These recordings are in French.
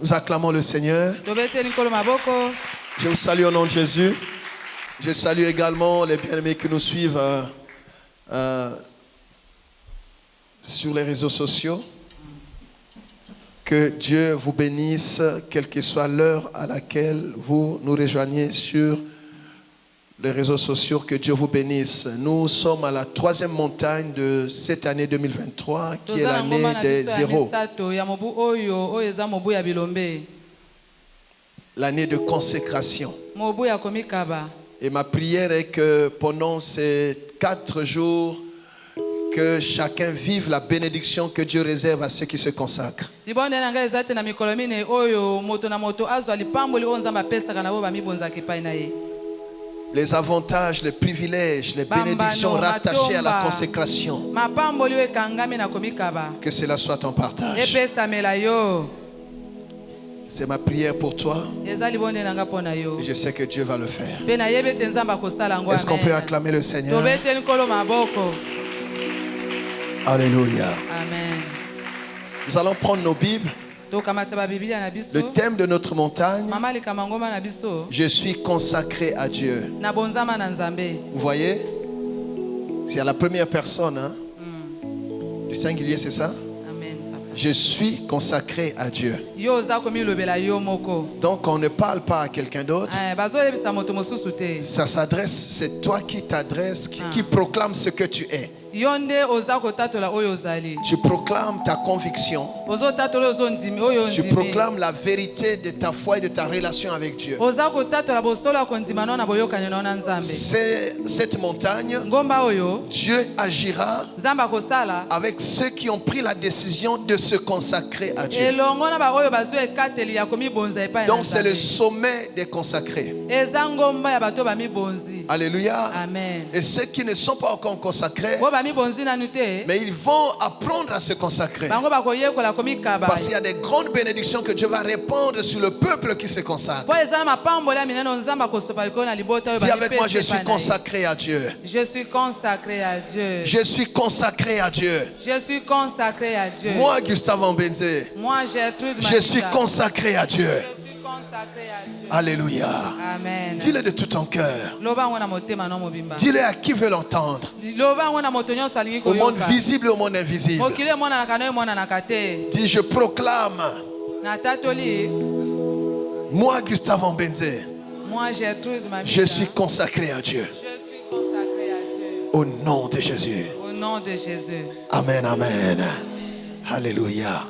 Nous acclamons le Seigneur. Je vous salue au nom de Jésus. Je salue également les bien-aimés qui nous suivent sur les réseaux sociaux. Que Dieu vous bénisse, quelle que soit l'heure à laquelle vous nous rejoignez sur les réseaux sociaux. Que Dieu vous bénisse. Nous sommes à la 3e montagne de cette année 2023, qui est l'année des zéros. L'année de consécration. Et ma prière est que pendant ces 4 jours, que chacun vive la bénédiction que Dieu réserve à ceux qui se consacrent. Les avantages, les privilèges, les bénédictions rattachées à la consécration. Que cela soit ton partage. C'est ma prière pour toi. Et je sais que Dieu va le faire. Est-ce qu'on peut acclamer le Seigneur? Alléluia. Amen. Nous allons prendre nos Bibles. Le thème de notre montagne: je suis consacré à Dieu. Vous voyez? C'est à la première personne, hein? Du singulier, c'est ça? Je suis consacré à Dieu. Donc on ne parle pas à quelqu'un d'autre. Ça s'adresse, c'est toi qui t'adresses, qui proclame ce que tu es. Tu proclames ta conviction. Tu proclames la vérité de ta foi et de ta relation avec Dieu. Cette montagne, Dieu agira avec ceux qui ont pris la décision de se consacrer à Dieu. Donc c'est le sommet des consacrés. Alléluia. Amen. Et ceux qui ne sont pas encore consacrés, mais ils vont apprendre à se consacrer. Parce qu'il y a des grandes bénédictions que Dieu va répandre sur le peuple qui se consacre. Dis avec moi: je suis consacré à Dieu. Je suis consacré à Dieu. Je suis consacré à Dieu. Je suis consacré à Dieu. Moi, Gustave Mbenzé, je suis consacré à Dieu. Alléluia. Amen. Dis-le de tout ton cœur. Dis-le à qui veut l'entendre. Au monde visible et au monde invisible. Dis: je proclame. Moi, Gustave Mbenzé, je suis consacré à Dieu. Au nom de Jésus. Au nom de Jésus. Amen, amen. Alléluia.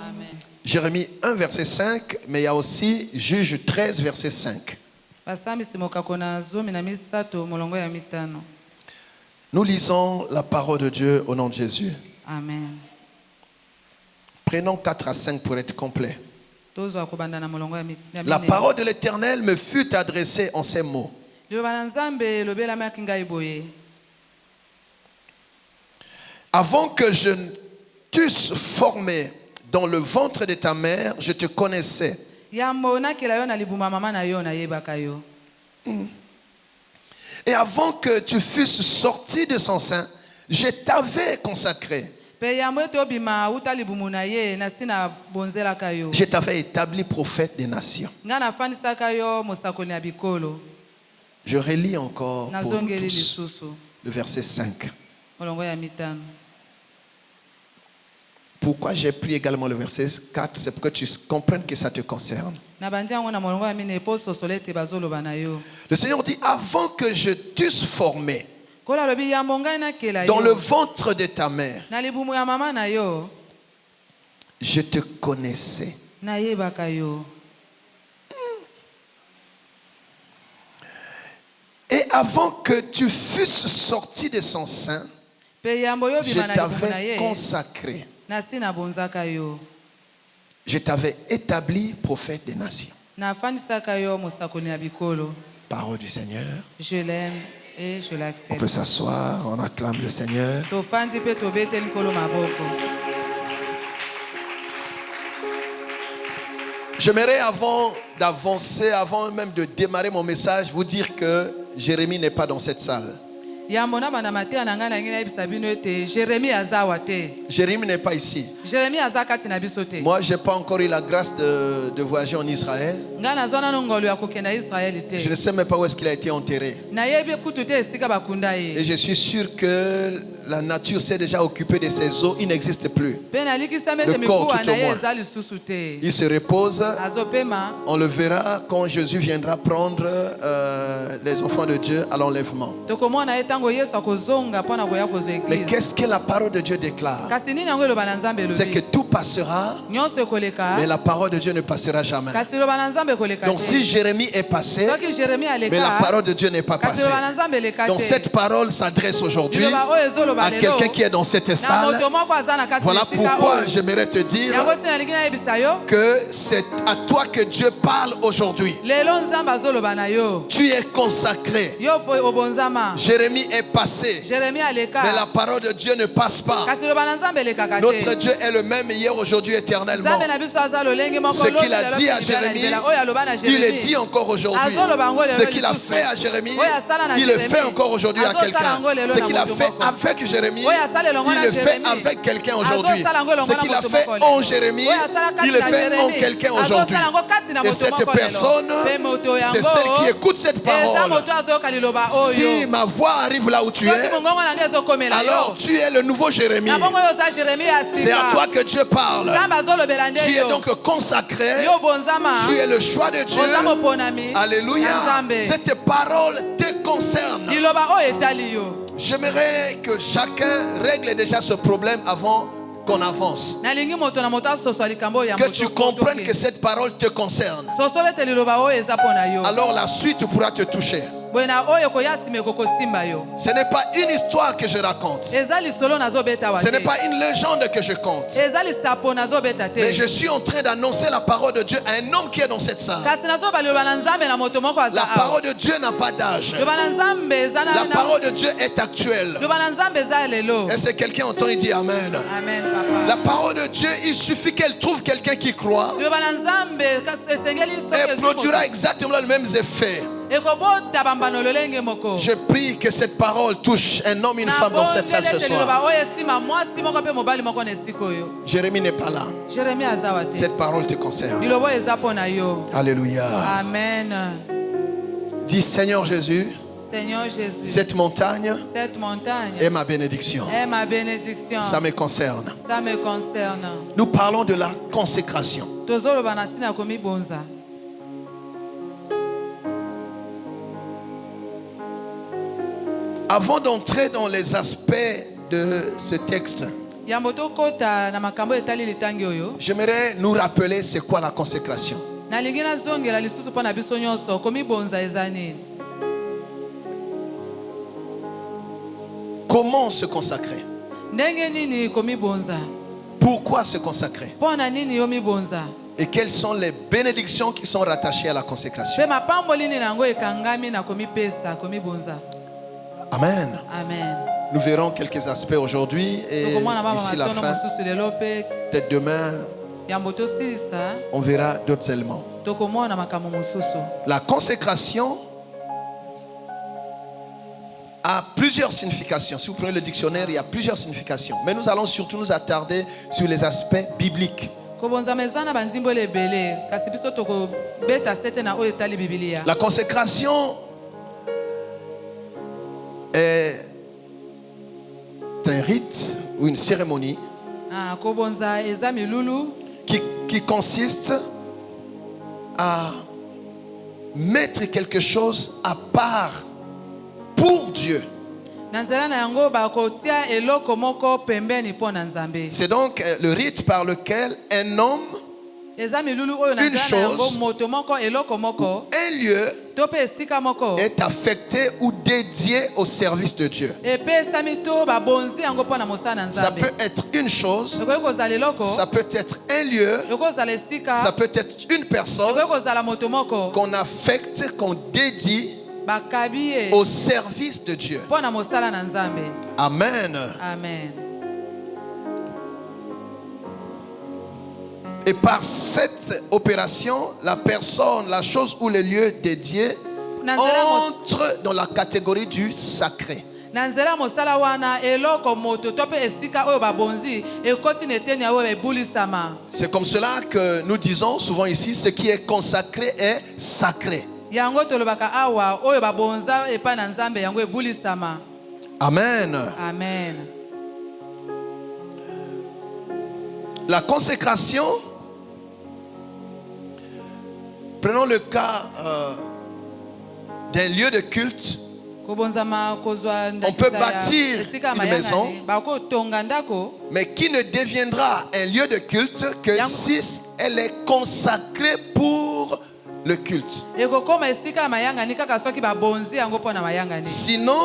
Jérémie 1, verset 5, mais il y a aussi Juge 13, verset 5. Nous lisons la parole de Dieu au nom de Jésus. Amen. Prenons 4 à 5 pour être complet. La parole de l'Éternel me fut adressée en ces mots. Avant que je t'eusse formé dans le ventre de ta mère, je te connaissais. Et avant que tu fusses sorti de son sein, je t'avais consacré. Je t'avais établi prophète des nations. Je relis encore pour vous tous le verset 5. Pourquoi j'ai pris également le verset 4? C'est pour que tu comprennes que ça te concerne. Le Seigneur dit: avant que je t'eusse formé dans le ventre de ta mère, je te connaissais. Et avant que tu fusses sorti de son sein, je t'avais consacré. Je t'avais établi prophète des nations. Parole du Seigneur. Je l'aime et je l'accepte. On peut s'asseoir, on acclame le Seigneur. J'aimerais, avant d'avancer, avant même de démarrer mon message, vous dire que Jérémie n'est pas dans cette salle. Jérémie n'est pas ici. Moi, je n'ai pas encore eu la grâce de voyager en Israël. Je ne sais même pas où est-ce qu'il a été enterré. Et je suis sûr que la nature s'est déjà occupée de ses os. Il n'existe plus. Le corps tout au moins. Il se repose. On le verra quand Jésus viendra prendre les enfants de Dieu à l'enlèvement. Mais qu'est-ce que la parole de Dieu déclare? C'est que tout passera, mais la parole de Dieu ne passera jamais. Donc si Jérémie est passé, mais la parole de Dieu n'est pas passée. Donc cette parole s'adresse aujourd'hui à quelqu'un qui est dans cette salle. Voilà pourquoi j'aimerais te dire que c'est à toi que Dieu parle aujourd'hui. Tu es consacré. Jérémie est passé, mais la parole de Dieu ne passe pas. Notre Dieu est le même hier, aujourd'hui, éternellement. Ce qu'il a dit à Jérémie, il le dit encore aujourd'hui. Ce qu'il a fait à Jérémie, il le fait encore aujourd'hui à quelqu'un. Ce qu'il a fait avec Jérémie, il le fait avec quelqu'un aujourd'hui. Ce qu'il a fait en Jérémie, il le fait en quelqu'un aujourd'hui. Et cette personne, c'est celle qui écoute cette parole. Si ma voix arrive là où tu es, alors tu es le nouveau Jérémie. C'est à toi que Dieu parle. Tu es donc consacré. Tu es le choix de Dieu. Alléluia. Cette parole te concerne. J'aimerais que chacun règle déjà ce problème avant qu'on avance. Que tu comprennes que cette parole te concerne. Alors la suite pourra te toucher. Ce n'est pas une histoire que je raconte. Ce n'est pas une légende que je compte. Mais je suis en train d'annoncer la parole de Dieu à un homme qui est dans cette salle. La parole de Dieu n'a pas d'âge. La parole de Dieu est actuelle. Est-ce que quelqu'un entend et dit Amen? Amen, papa. La parole de Dieu, il suffit qu'elle trouve quelqu'un qui croit et produira exactement les mêmes effets. Je prie que cette parole touche un homme et une femme dans cette salle ce soir. Jérémie n'est pas là. Cette parole te concerne. Alléluia. Amen. Dis Seigneur Jésus, cette montagne est ma bénédiction. Ça me concerne. Nous parlons de la consécration. Avant d'entrer dans les aspects de ce texte, j'aimerais nous rappeler c'est quoi la consécration. Comment se consacrer? Pourquoi se consacrer? Et quelles sont les bénédictions qui sont rattachées à la consécration? Amen. Amen. Nous verrons quelques aspects aujourd'hui et d'ici la fin, peut-être demain, on verra d'autres éléments. La consécration a plusieurs significations. Si vous prenez le dictionnaire, il y a plusieurs significations. Mais nous allons surtout nous attarder sur les aspects bibliques. La consécration est un rite ou une cérémonie qui consiste à mettre quelque chose à part pour Dieu. C'est donc le rite par lequel un homme, une chose, un lieu est affecté ou dédié au service de Dieu. Ça peut être une chose, ça peut être un lieu, ça peut être une personne qu'on affecte, qu'on dédie au service de Dieu. Amen. Amen. Et par cette opération, la personne, la chose ou le lieu dédié entre dans la catégorie du sacré. Nanzela mosala wana eloko moto tope esika oyo babonzi ekoti neteni oyo ebulisama. C'est comme cela que nous disons souvent ici, ce qui est consacré est sacré. Yango tolobaka awa oyo babonza epa na Nzambe yango ebulisama. Amen. Amen. La consécration, prenons le cas d'un lieu de culte. On peut bâtir une maison, mais qui ne deviendra un lieu de culte que si elle est consacrée pour le culte. Sinon,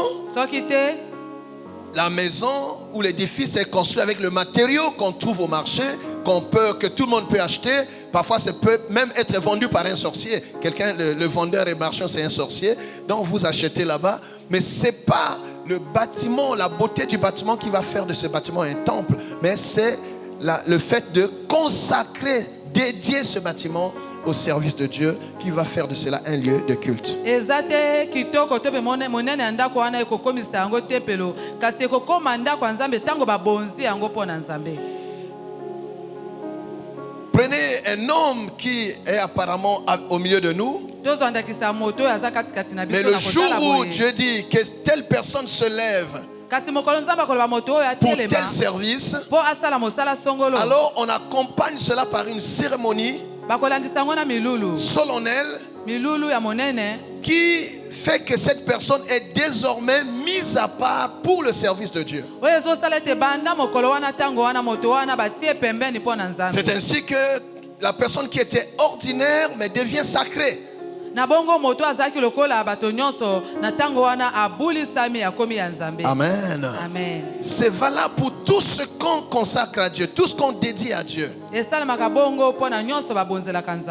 la maison ou l'édifice est construit avec le matériau qu'on trouve au marché, que tout le monde peut acheter. Parfois, ça peut même être vendu par un sorcier. Quelqu'un, le vendeur et marchand, c'est un sorcier. Donc, vous achetez là-bas. Mais ce n'est pas le bâtiment, la beauté du bâtiment qui va faire de ce bâtiment un temple. Mais c'est le fait de consacrer, dédier ce bâtiment au service de Dieu qui va faire de cela un lieu de culte. Prenez un homme qui est apparemment au milieu de nous. Mais le jour où Dieu dit que telle personne se lève pour tel service, alors on accompagne cela par une cérémonie solennelle qui fait que cette personne est désormais mise à part pour le service de Dieu. C'est ainsi que la personne qui était ordinaire mais devient sacrée. Amen. Amen. C'est valable pour tout ce qu'on consacre à Dieu, tout ce qu'on dédie à Dieu.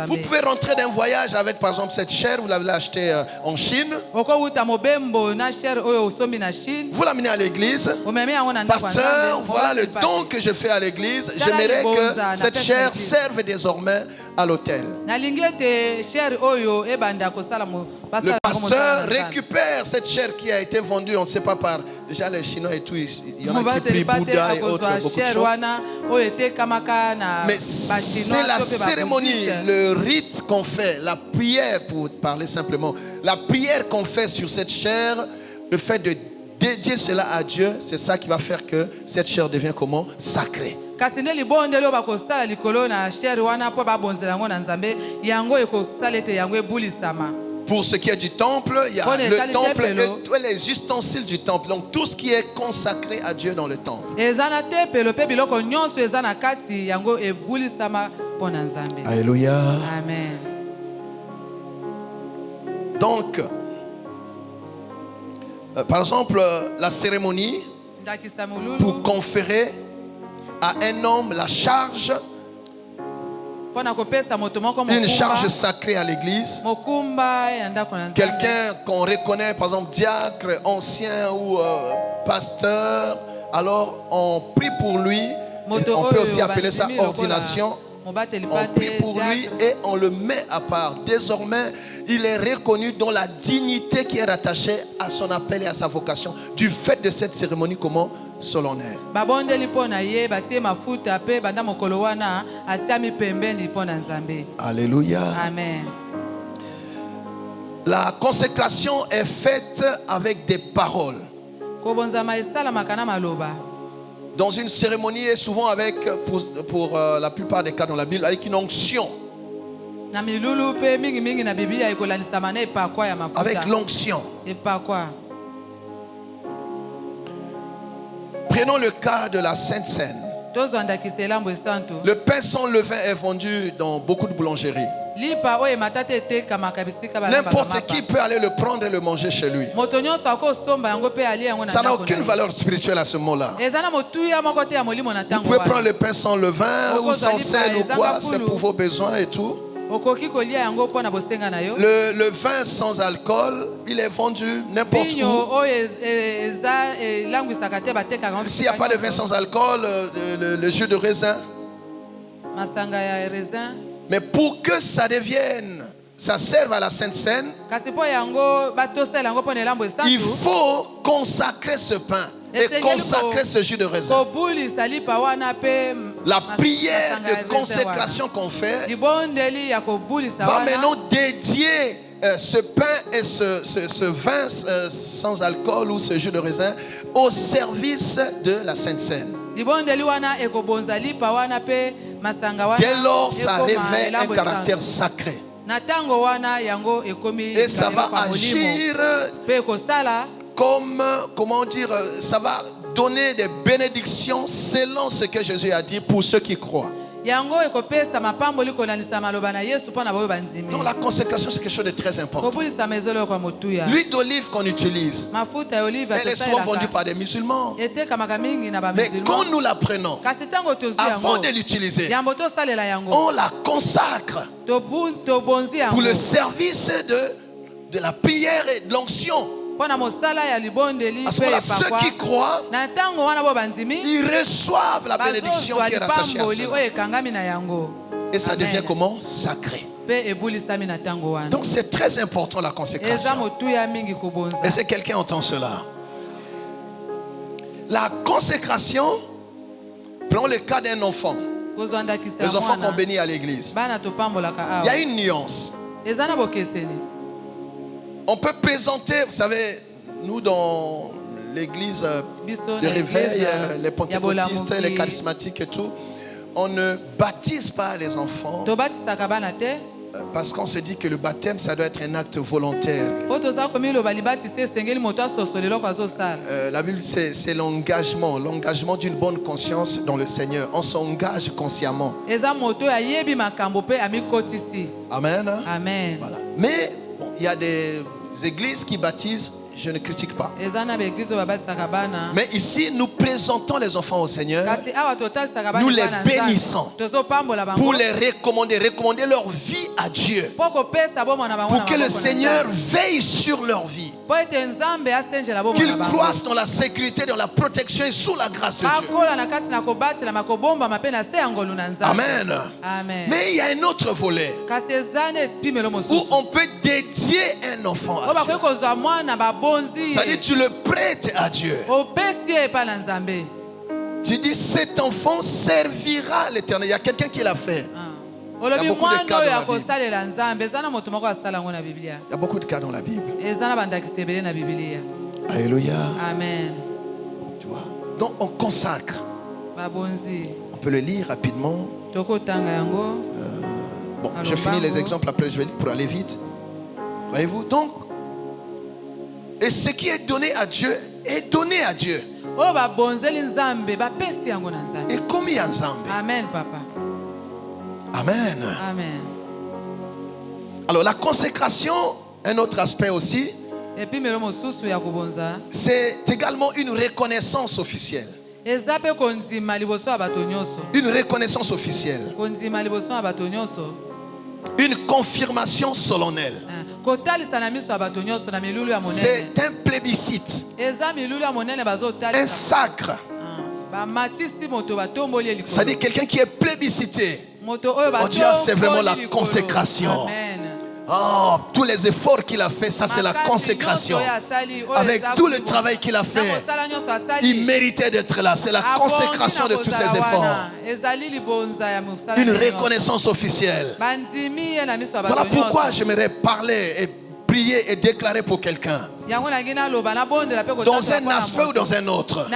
Vous pouvez rentrer d'un voyage avec par exemple cette chair, vous l'avez achetée en Chine. Vous l'amenez à l'église. Pasteur, voilà le don que je fais à l'église. J'aimerais que cette chair serve désormais à l'autel. Le pasteur récupère cette chair qui a été vendue, on ne sait pas par déjà les Chinois et tout, il y en a qui prient Bouddha et autres, beaucoup de choses. Mais c'est la cérémonie, le rite qu'on fait, la prière, pour parler simplement, la prière qu'on fait sur cette chair, le fait de dédier cela à Dieu, c'est ça qui va faire que cette chair devient comment? Sacrée. Pour ce qui est du temple, il y a le temple et tous les ustensiles du temple. Donc tout ce qui est consacré à Dieu dans le temple. Alléluia. Amen. Donc, par exemple, la cérémonie pour conférer à un homme la charge, une charge sacrée à l'église. Quelqu'un qu'on reconnaît, par exemple, diacre, ancien ou pasteur, alors on prie pour lui. On peut aussi appeler ça ordination. On prie pour lui et on le met à part. Désormais, il est reconnu dans la dignité qui est rattachée à son appel et à sa vocation du fait de cette cérémonie comment solennelle. Alléluia. Amen. La consécration est faite avec des paroles. Dans une cérémonie et souvent avec, pour la plupart des cas dans la Bible, avec une onction. Avec l'onction. Prenons le cas de la Sainte Seine. Le pain sans levain est vendu dans beaucoup de boulangeries. N'importe qui peut aller le prendre et le manger chez lui. Ça n'a aucune valeur spirituelle à ce moment-là. Vous pouvez prendre le pain sans levain ou sans sel ou quoi, c'est pour vos besoins et tout. Le vin sans alcool, il est vendu n'importe où. S'il n'y a pas de vin sans alcool, le jus de raisin. Mais pour que ça devienne ça serve à la Sainte Seine, il faut consacrer ce pain et consacrer ce jus de raisin. La prière de consécration qu'on fait va maintenant dédier ce pain et ce vin sans alcool ou ce jus de raisin au service de la Sainte Seine. Dès lors, ça revêt un caractère sacré. Et ça va agir comme, comment dire, ça va donner des bénédictions selon ce que Jésus a dit pour ceux qui croient. Donc la consécration, c'est quelque chose de très important. L'huile d'olive qu'on utilise, elle est souvent vendue par des musulmans. Mais quand nous la prenons, avant de l'utiliser, on la consacre pour le service de la prière et de l'onction. À ce moment-là, ceux qui croient, ils reçoivent la bénédiction qui est rattachée à cela. Et ça devient comment? Sacré. Donc c'est très important la consécration. Est-ce que quelqu'un entend cela? La consécration, prenons le cas d'un enfant. Les enfants qu'on bénit à l'église. Il y a une nuance. On peut présenter, vous savez, nous dans l'église de réveil, les pentecôtistes, les charismatiques et tout, on ne baptise pas les enfants parce qu'on se dit que le baptême, ça doit être un acte volontaire. La Bible, c'est l'engagement d'une bonne conscience dans le Seigneur. On s'engage consciemment. Amen. Amen. Voilà. Mais bon, il y a des églises qui baptisent, je ne critique pas. Mais ici, nous présentons les enfants au Seigneur. Nous les bénissons pour les recommander leur vie à Dieu. Pour que le Seigneur veille sur leur vie. Qu'ils croissent dans la sécurité, dans la protection et sous la grâce de Dieu. Amen. Amen. Mais il y a un autre volet où on peut dédier un enfant à Dieu. C'est-à-dire tu le prêtes à Dieu. Tu dis cet enfant servira l'Éternel. Il y a quelqu'un qui l'a fait. Il y a beaucoup de cas dans la Bible. Alléluia. Amen. Tu vois? Donc on consacre. On peut le lire rapidement. Bon, je finis les exemples, après je vais lire pour aller vite. Voyez-vous? Donc, et ce qui est donné à Dieu est donné à Dieu. Et commis en Zambé. Amen, papa. Amen. Amen. Alors la consécration, un autre aspect aussi, c'est également une reconnaissance officielle. Une reconnaissance officielle. Une confirmation solennelle. C'est un plébiscite. Un sacre. C'est-à-dire quelqu'un qui est plébiscité. On dit c'est vraiment la consécration. Oh, tous les efforts qu'il a fait, ça c'est la consécration. Avec tout le travail qu'il a fait, il méritait d'être là. C'est la consécration de tous ses efforts. Une reconnaissance officielle. Voilà pourquoi j'aimerais parler et prier et déclarer pour quelqu'un. Dans un aspect ou dans un autre,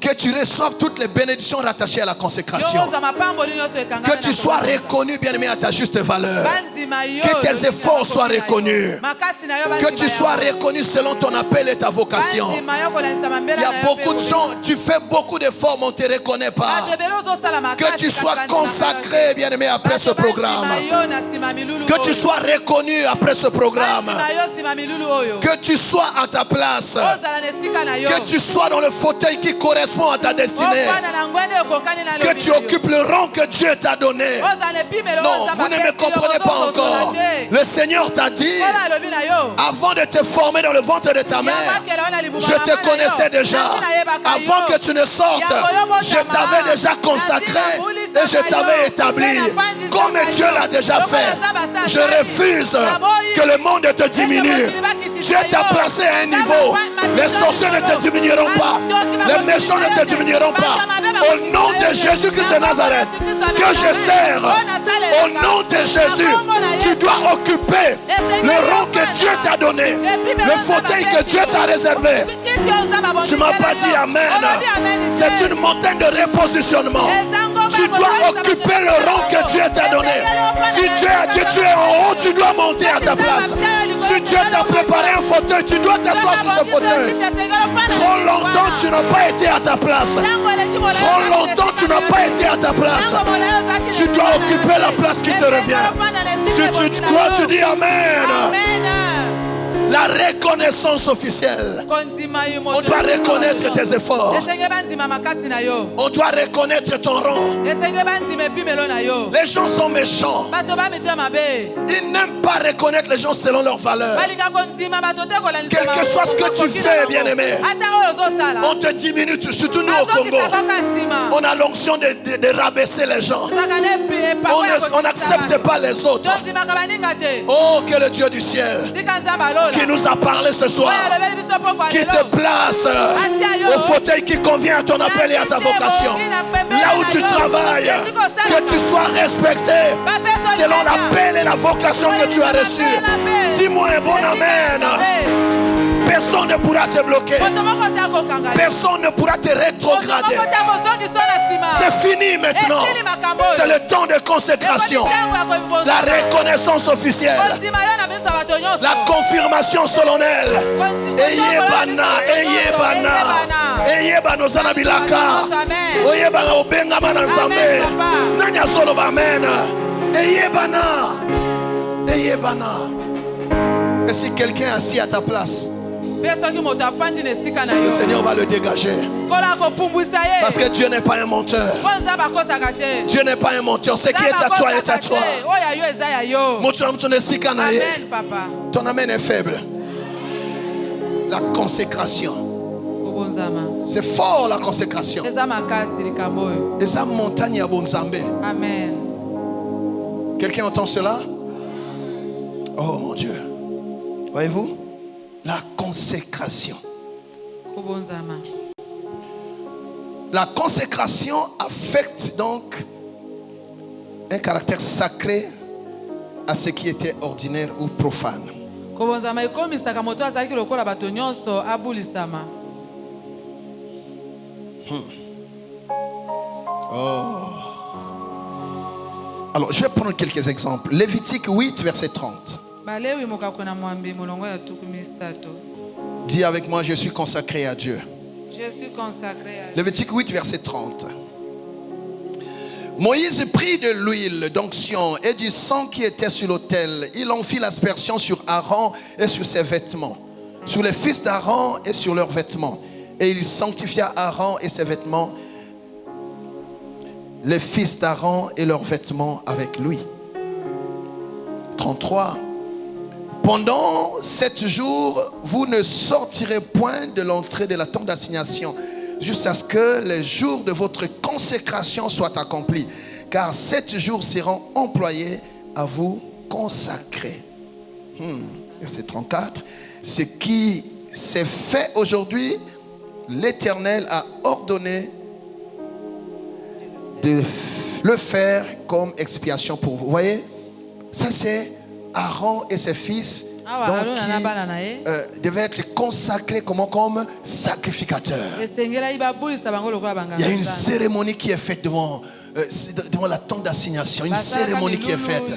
que tu reçoives toutes les bénédictions rattachées à la consécration. Que tu sois reconnu, bien-aimé, à ta juste valeur. Que tes efforts soient reconnus. Que tu sois reconnu selon ton appel et ta vocation. Il y a beaucoup de gens, tu fais beaucoup d'efforts, mais on ne te reconnaît pas. Que tu sois consacré, bien-aimé, après ce programme. Que tu sois reconnu après ce programme. Que tu sois à ta place. Que tu sois dans le fauteuil qui correspond à ta destinée. Que tu occupes le rang que Dieu t'a donné. Non, vous ne me comprenez pas encore. Le Seigneur t'a dit, avant de te former dans le ventre de ta mère, je te connaissais déjà. Avant que tu ne sortes, je t'avais déjà consacré et je t'avais établi. Comme Dieu l'a déjà fait. Je refuse que le monde te diminue. Dieu t'a placé à un niveau. Les sorciers ne te diminueront pas. Les méchants ne te diminueront pas. Au nom de Jésus-Christ de Nazareth, que je sers, au nom de Jésus, tu dois occuper le rang que Dieu t'a donné, le fauteuil que Dieu t'a réservé. Tu ne m'as pas dit Amen. C'est une montagne de repositionnement. Tu dois occuper le rang que Dieu t'a donné. Si Dieu a dit tu es en haut, tu dois monter à ta place. Si Dieu t'a préparé un fauteuil, tu dois t'asseoir sur ce fauteuil. Trop longtemps, tu n'as pas été à ta place. Trop longtemps, tu n'as pas été à ta place. Tu dois occuper la place qui te revient. Si tu crois, tu dis Amen. La reconnaissance officielle. On doit reconnaître tes efforts. On doit reconnaître ton rang. Les gens sont méchants. Ils n'aiment pas reconnaître les gens selon leurs valeurs. Quel que soit ce que tu fais, bien-aimé, on te diminue, surtout nous au Congo. On a l'onction de rabaisser les gens. On n'accepte pas les autres. Oh, que le Dieu du ciel qui nous a parlé ce soir, qui te place au fauteuil qui convient à ton appel et à ta vocation. Là où tu travailles, que tu sois respecté selon l'appel et la vocation que tu as reçue. Dis-moi un bon amen. Personne ne pourra te bloquer. Personne ne pourra te rétrograder. C'est fini maintenant. C'est le temps de consécration. La reconnaissance officielle. La confirmation solennelle. Eyebana, eyebana. Eyebana zanabilaka. Oyebana obenga mananzambe. Nanya solo bamen. Eyebana. Eyebana. Et si quelqu'un est assis à ta place, le Seigneur va le dégager. Parce que Dieu n'est pas un menteur. Dieu n'est pas un menteur. Ce qui est à toi est à toi. Amen, papa. Ton amen est faible. La consécration. C'est fort la consécration. Les âmes montagnes à Bonzambé. Amen. Quelqu'un entend cela? Oh mon Dieu. Voyez-vous? La consécration. La consécration affecte donc un caractère sacré à ce qui était ordinaire ou profane. Oh. Alors, je vais prendre quelques exemples. Lévitique 8, verset 30. Dis avec moi, je suis consacré à Dieu. Je suis consacré à Dieu. Lévitique 8, verset 30. Moïse prit de l'huile d'onction et du sang qui était sur l'autel. Il en fit l'aspersion sur Aaron et sur ses vêtements, sur les fils d'Aaron et sur leurs vêtements. Et il sanctifia Aaron et ses vêtements, les fils d'Aaron et leurs vêtements avec lui. 33. Pendant 7 jours, vous ne sortirez point de l'entrée de la tente d'assignation jusqu'à ce que les jours de votre consécration soient accomplis. Car 7 jours seront employés à vous consacrer. Verset 34. Ce qui s'est fait aujourd'hui, l'Éternel a ordonné de le faire comme expiation pour vous. Vous voyez, ça c'est Aaron et ses fils qui devaient être consacrés comme sacrificateurs. Il y a une cérémonie qui est faite devant la tente d'assignation. Une cérémonie qui est faite.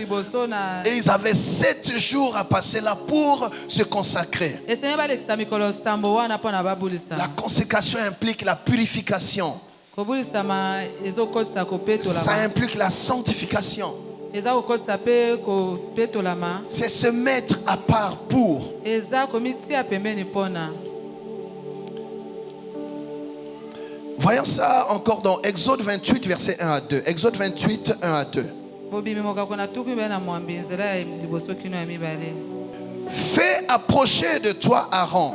Et ils avaient 7 jours à passer là pour se consacrer. La consécration implique la purification. Ça implique la sanctification. C'est se mettre à part pour. Voyons ça encore dans Exode 28, verset 1 à 2. Exode 28, 1 à 2. Fais approcher de toi Aaron,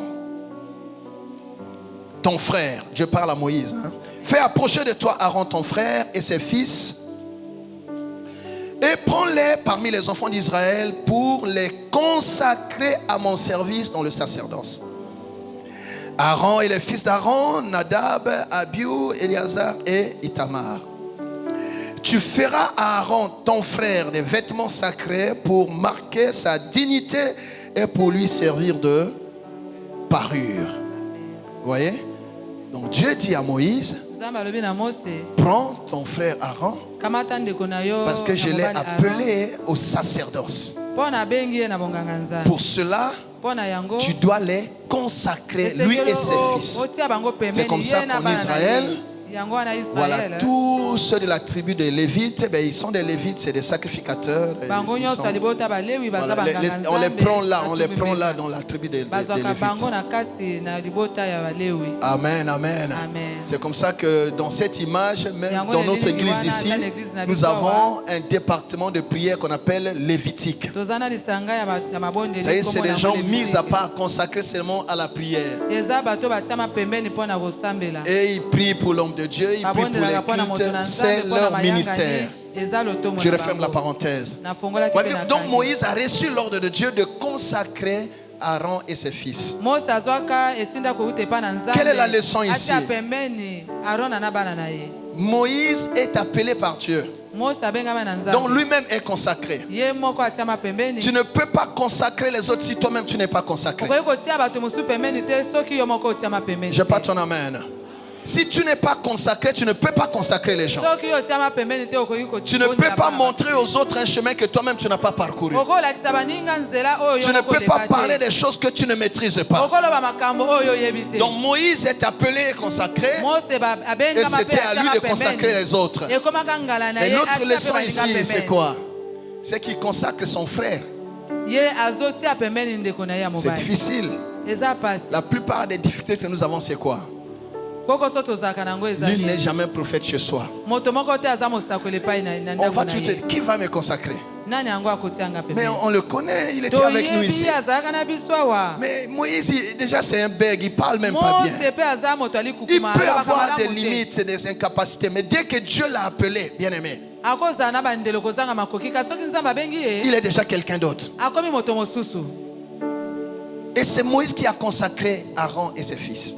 ton frère. Dieu parle à Moïse. Fais approcher de toi Aaron, ton frère, et ses fils, et prends-les parmi les enfants d'Israël pour les consacrer à mon service dans le sacerdoce. Aaron et les fils d'Aaron, Nadab, Abihu, Éléazar et Ithamar. Tu feras à Aaron, ton frère, des vêtements sacrés pour marquer sa dignité et pour lui servir de parure. Vous voyez? Donc Dieu dit à Moïse, prends ton frère Aaron parce que je l'ai appelé au sacerdoce. Pour cela, tu dois les consacrer, lui et ses fils. C'est comme ça qu'en Israël, voilà, tous ceux de la tribu des Lévites, ils sont des Lévites, c'est des sacrificateurs. On les prend là dans la tribu des Lévites. Amen, amen. C'est comme ça que dans cette image, même dans notre église ici, nous avons un département de prière qu'on appelle lévitique. Vous savez, c'est des gens mis à part, consacrés seulement à la prière. Et ils prient pour l'homme de Dieu, ils prient pour les cultes, c'est leur ministère. Je referme la parenthèse. Donc Moïse a reçu l'ordre de Dieu de consacrer Aaron et ses fils. Quelle est la leçon ici? Moïse est appelé par Dieu. Donc lui-même est consacré. Tu ne peux pas consacrer les autres si toi-même tu n'es pas consacré. Je n'ai pas ton amen. Si tu n'es pas consacré, tu ne peux pas consacrer les gens. Tu ne peux pas montrer aux autres un chemin que toi-même tu n'as pas parcouru. Tu ne peux pas parler des choses que tu ne maîtrises pas. Donc Moïse est appelé et consacré, et c'était à lui de consacrer les autres. Et notre leçon ici, c'est quoi? C'est qu'il consacre son frère. C'est difficile. La plupart des difficultés que nous avons, c'est quoi? Lui n'est jamais prophète chez soi. On va tout dire, qui va me consacrer? Mais on le connaît, il était avec nous ici. Mais Moïse, déjà c'est un bègue, il parle même pas bien. Il peut avoir des limites, des incapacités, mais dès que Dieu l'a appelé, bien aimé, il est déjà quelqu'un d'autre. Et c'est Moïse qui a consacré Aaron et ses fils.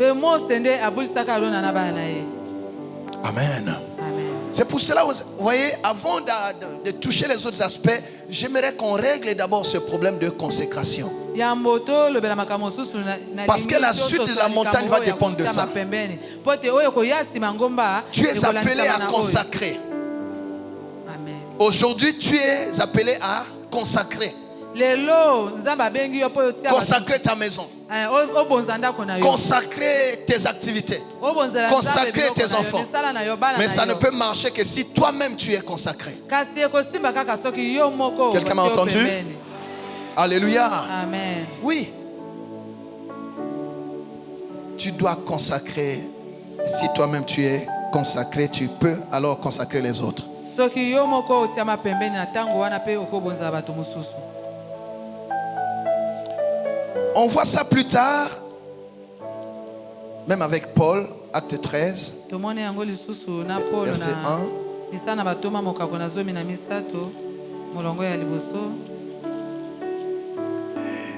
Amen. C'est pour cela, vous voyez, avant de toucher les autres aspects, j'aimerais qu'on règle d'abord ce problème de consécration. Parce que la suite de la montagne va dépendre de ça. Tu es appelé à consacrer. Aujourd'hui, tu es appelé à consacrer. Consacrer ta maison, consacrer tes activités, consacrer tes enfants. Mais ça ne peut marcher que si toi-même tu es consacré. Quelqu'un m'a entendu? Alléluia. Amen. Oui. Tu dois consacrer. Si toi-même tu es consacré, tu peux alors consacrer les autres. On voit ça plus tard, même avec Paul, acte 13, verset 1.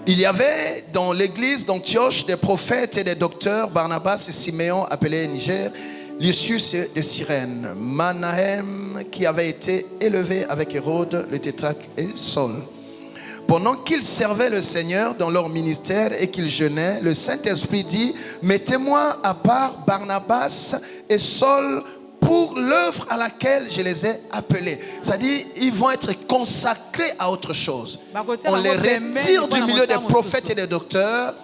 Il y avait dans l'église d'Antioche des prophètes et des docteurs, Barnabas et Siméon, appelé Niger, Lucius de Cyrène, Manahem, qui avait été élevé avec Hérode, le tétrarque, et Saul. Pendant qu'ils servaient le Seigneur dans leur ministère et qu'ils jeûnaient, le Saint-Esprit dit, mettez-moi à part Barnabas et Saul pour l'œuvre à laquelle je les ai appelés. C'est-à-dire, ils vont être consacrés à autre chose. On les retire du milieu des prophètes et des docteurs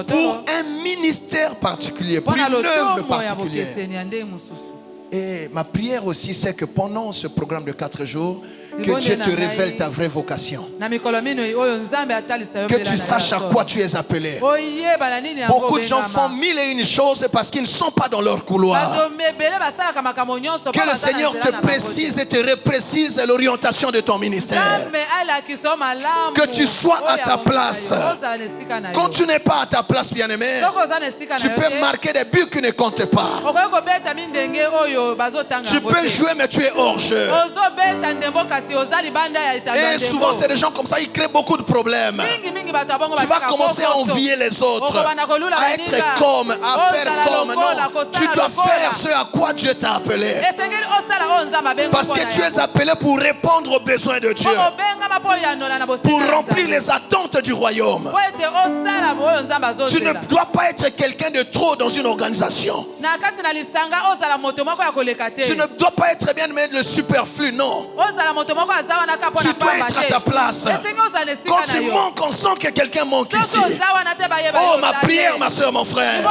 pour un ministère particulier, pour une œuvre particulière. Et ma prière aussi, c'est que pendant ce programme de 4 jours, que Dieu te révèle ta vraie vocation. Que tu saches à quoi tu es appelé. Beaucoup de gens font 1001 choses parce qu'ils ne sont pas dans leur couloir. Que le Seigneur te précise et te reprécise l'orientation de ton ministère. Que tu sois à ta place. Quand tu n'es pas à ta place, bien-aimé, tu peux marquer des buts qui ne comptent pas. Tu peux jouer, mais tu es hors jeu. Et souvent c'est des gens comme ça, ils créent beaucoup de problèmes. Tu vas commencer à envier les autres, à être comme, à faire comme. Non, tu dois faire ce à quoi Dieu t'a appelé. Parce que tu es appelé pour répondre aux besoins de Dieu, pour remplir les attentes du royaume. Tu ne dois pas être quelqu'un de trop dans une organisation. Tu ne dois pas être bien aimé le superflu, non. Tu dois être à ta place. Quand tu manques, on sent que quelqu'un manque ici. Oh, ma prière, ma soeur, mon frère,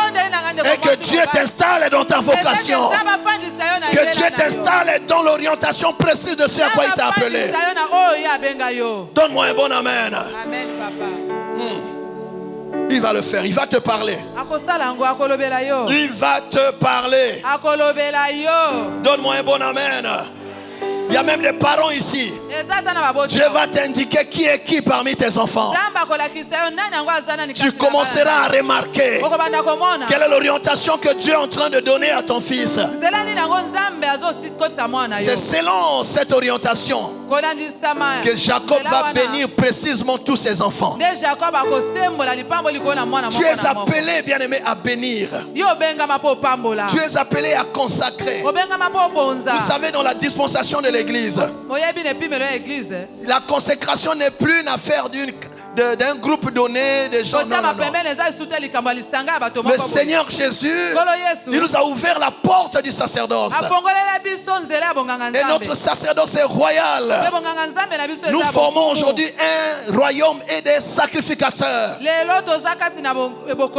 est que Dieu t'installe dans ta vocation. Que Dieu t'installe dans l'orientation précise de ce à quoi il t'a appelé. Donne-moi un bon amen. Amen, papa. Il va le faire, il va te parler. Il va te parler. Donne-moi un bon amen. Il y a même des parents ici. Dieu va t'indiquer qui est qui parmi tes enfants. Tu commenceras à remarquer quelle est l'orientation que Dieu est en train de donner à ton fils. C'est selon cette orientation que Jacob va bénir précisément tous ses enfants. Tu es appelé, bien-aimé, à bénir. Tu es appelé à consacrer. Vous savez, dans la dispensation de l'Église, la consécration n'est plus une affaire d'un groupe donné, des gens. Non. Le Seigneur Jésus, il nous a ouvert la porte du sacerdoce. Et notre sacerdoce est royal. Nous formons aujourd'hui un royaume et des sacrificateurs.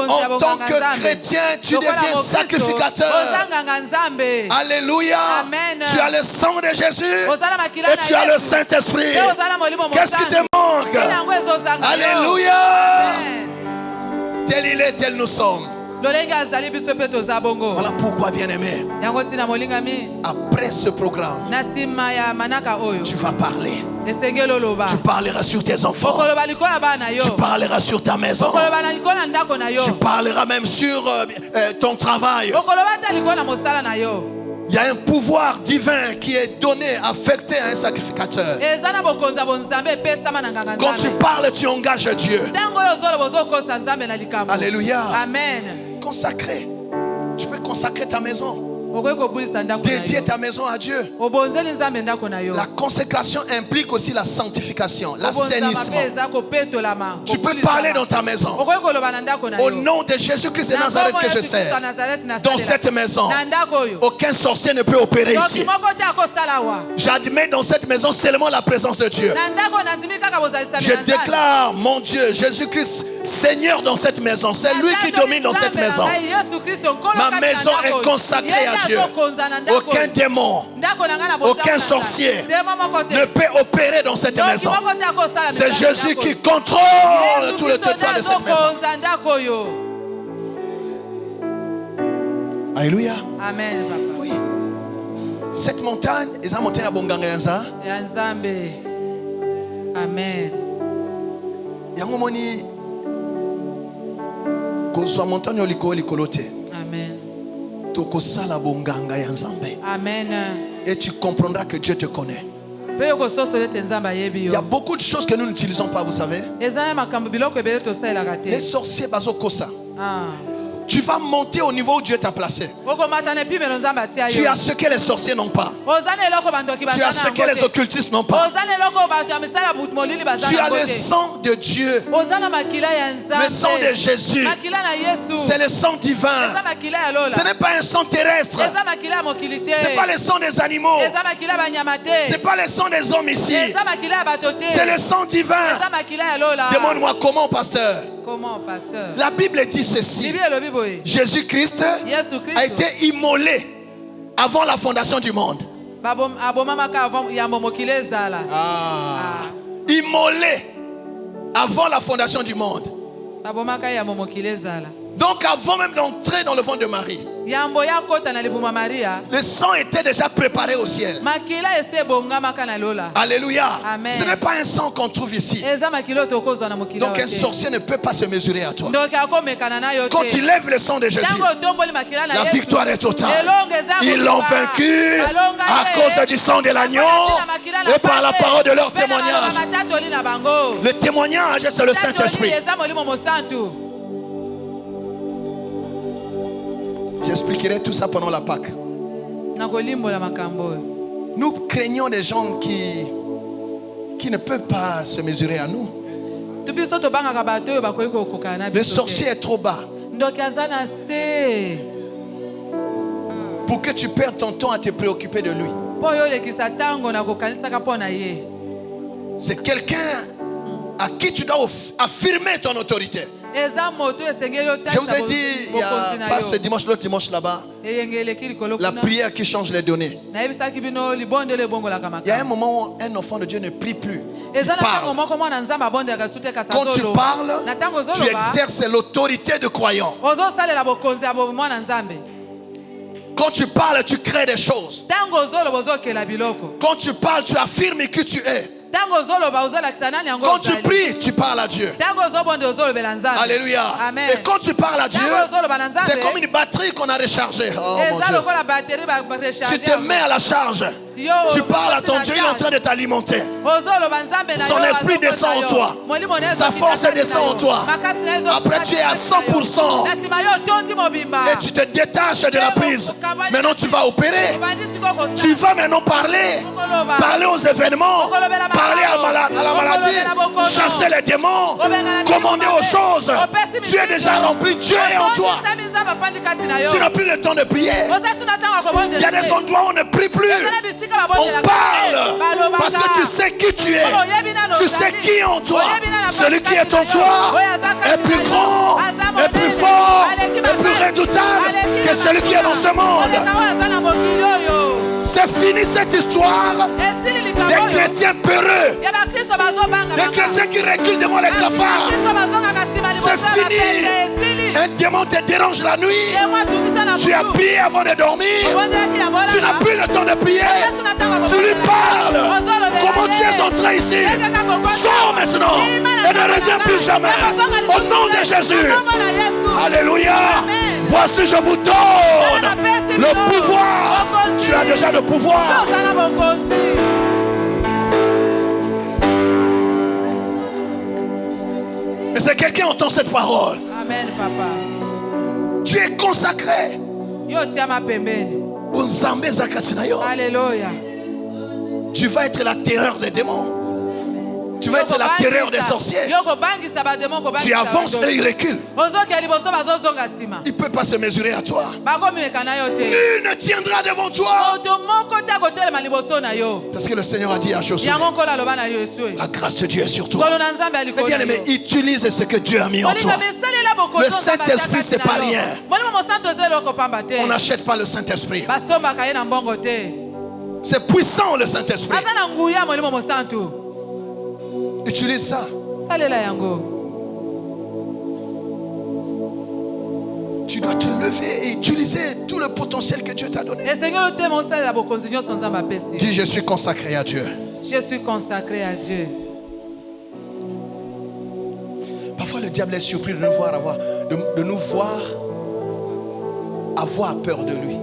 En tant que chrétien, tu deviens sacrificateur. Alléluia. Amen. Tu as le sang de Jésus et tu as le Saint-Esprit. Qu'est-ce qui te manque? Alléluia. Tel il est, tel nous sommes. Voilà pourquoi, bien-aimé, après ce programme, tu vas parler. Tu parleras sur tes enfants. Tu parleras sur ta maison. Tu parleras même sur ton travail. Il y a un pouvoir divin qui est donné, affecté à un sacrificateur. Quand tu parles, tu engages Dieu. Alléluia. Amen. Consacrer. Tu peux consacrer ta maison. Dédier ta maison à Dieu. La consécration implique aussi la sanctification, l'assainissement. Tu peux parler dans ta maison. Au nom de Jésus-Christ de Nazareth que je sers, dans cette maison, aucun sorcier ne peut opérer ici. J'admets dans cette maison seulement la présence de Dieu. Je déclare, mon Dieu, Jésus-Christ, Seigneur dans cette maison. C'est lui qui domine dans cette maison. Ma maison est consacrée à Dieu. Aucun démon, aucun sorcier ne peut opérer dans cette maison. C'est Jésus qui contrôle tout le territoire de cette maison. Alléluia. Amen, papa. Oui. Cette montagne, est la montagne à Bonganga Yanza. Amen. Yangomoni kozwa montagne oliko likolote. Amen. Tokosala bonganga ya Nzambe. Amen. Et tu comprendras que Dieu te connaît. Il y a beaucoup de choses que nous n'utilisons pas, vous savez. Les sorciers bazokosa. Tu vas monter au niveau où Dieu t'a placé. Tu as ce que les sorciers n'ont pas. Tu as ce que les occultistes n'ont pas. Tu as le sang de Dieu. Le sang de Jésus. C'est le sang divin. Ce n'est pas un sang terrestre. Ce n'est pas le sang des animaux. Ce n'est pas le sang des hommes ici. C'est le sang divin. Demande-moi comment, pasteur. Comment, pasteur? La Bible dit ceci. Jésus-Christ a été immolé avant la fondation du monde. Immolé avant la fondation du monde. Donc avant même d'entrer dans le ventre de Marie, le sang était déjà préparé au ciel. Alléluia. Amen. Ce n'est pas un sang qu'on trouve ici. Donc un sorcier ne peut pas se mesurer à toi. Quand tu lèves le sang de Jésus, la victoire est totale. Ils l'ont vaincu à cause du sang de l'agneau et par la parole de leur témoignage. Le témoignage, c'est le Saint-Esprit. J'expliquerai tout ça pendant la Pâque. Nous craignons des gens qui ne peuvent pas se mesurer à nous. Le sorcier est trop bas pour que tu perdes ton temps à te préoccuper de lui. C'est quelqu'un à qui tu dois affirmer ton autorité. Je vous ai dit, il n'y a pas ce dimanche, l'autre dimanche là-bas, la prière qui change les données. Il y a un moment où un enfant de Dieu ne prie plus. Il parle. Quand tu parles, tu exerces l'autorité de croyant. Quand tu parles, tu crées des choses. Quand tu parles, tu affirmes qui tu es. Quand tu pries, tu parles à Dieu. Alléluia. Amen. Et quand tu parles à Dieu, c'est comme une batterie qu'on a rechargée. Oh, mon Dieu. Tu te mets à la charge. Tu parles à ton Dieu, il est en train de t'alimenter. Son esprit descend en toi. Sa force descend en toi. Après tu es à 100%. Et tu te détaches de la prise. Maintenant tu vas opérer. Tu vas maintenant parler. Parler aux événements. Parler à la maladie. Chasser les démons. Commander aux choses. Tu es déjà rempli. Dieu est en toi. Tu n'as plus le temps de prier. Il y a des endroits où on ne prie plus. On parle parce que tu sais qui tu es. Tu sais qui est en toi. Celui qui est en toi est plus grand, est plus fort, est plus redoutable que celui qui est dans ce monde. C'est fini cette histoire des chrétiens peureux, des chrétiens qui reculent devant les cafards. C'est fini. Un démon te dérange la nuit. Tu as prié avant de dormir. Tu n'as plus le temps de prier. Tu lui parles. Comment tu es entré ici? Sors maintenant et ne reviens plus jamais. Au nom de Jésus. Alléluia. Voici, je vous donne le pouvoir. Tu as déjà le pouvoir. Et c'est quelqu'un qui entend cette parole. Amen, papa. Tu es consacré. Alléluia. Tu vas être la terreur des démons. Tu vas être la terreur des sorciers. Tu avances et ils reculent. Il ne peut pas se mesurer à toi. Nul ne tiendra devant toi. Parce que le Seigneur a dit à Josué, la grâce de Dieu est sur toi. Bien aimé, utilise ce que Dieu a mis en toi. Le Saint-Esprit, c'est pas rien. On n'achète pas le Saint-Esprit. C'est puissant, le Saint-Esprit. Utilise ça. Tu dois te lever et utiliser tout le potentiel que Dieu t'a donné. Dis, je suis consacré à Dieu. Je suis consacré à Dieu. Parfois le diable est surpris de nous voir avoir peur de lui.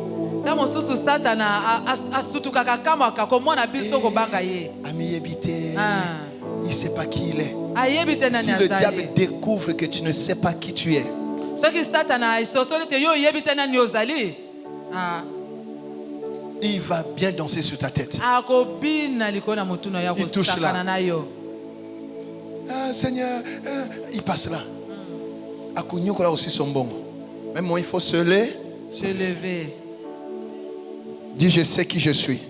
Il ne sait pas qui il est. Si le diable découvre que tu ne sais pas qui tu es, il va bien danser sur ta tête. Il touche là. Ah, Seigneur, il passe là. Aussi son bon. Même moi, il faut se lever. Dis, je sais qui je suis.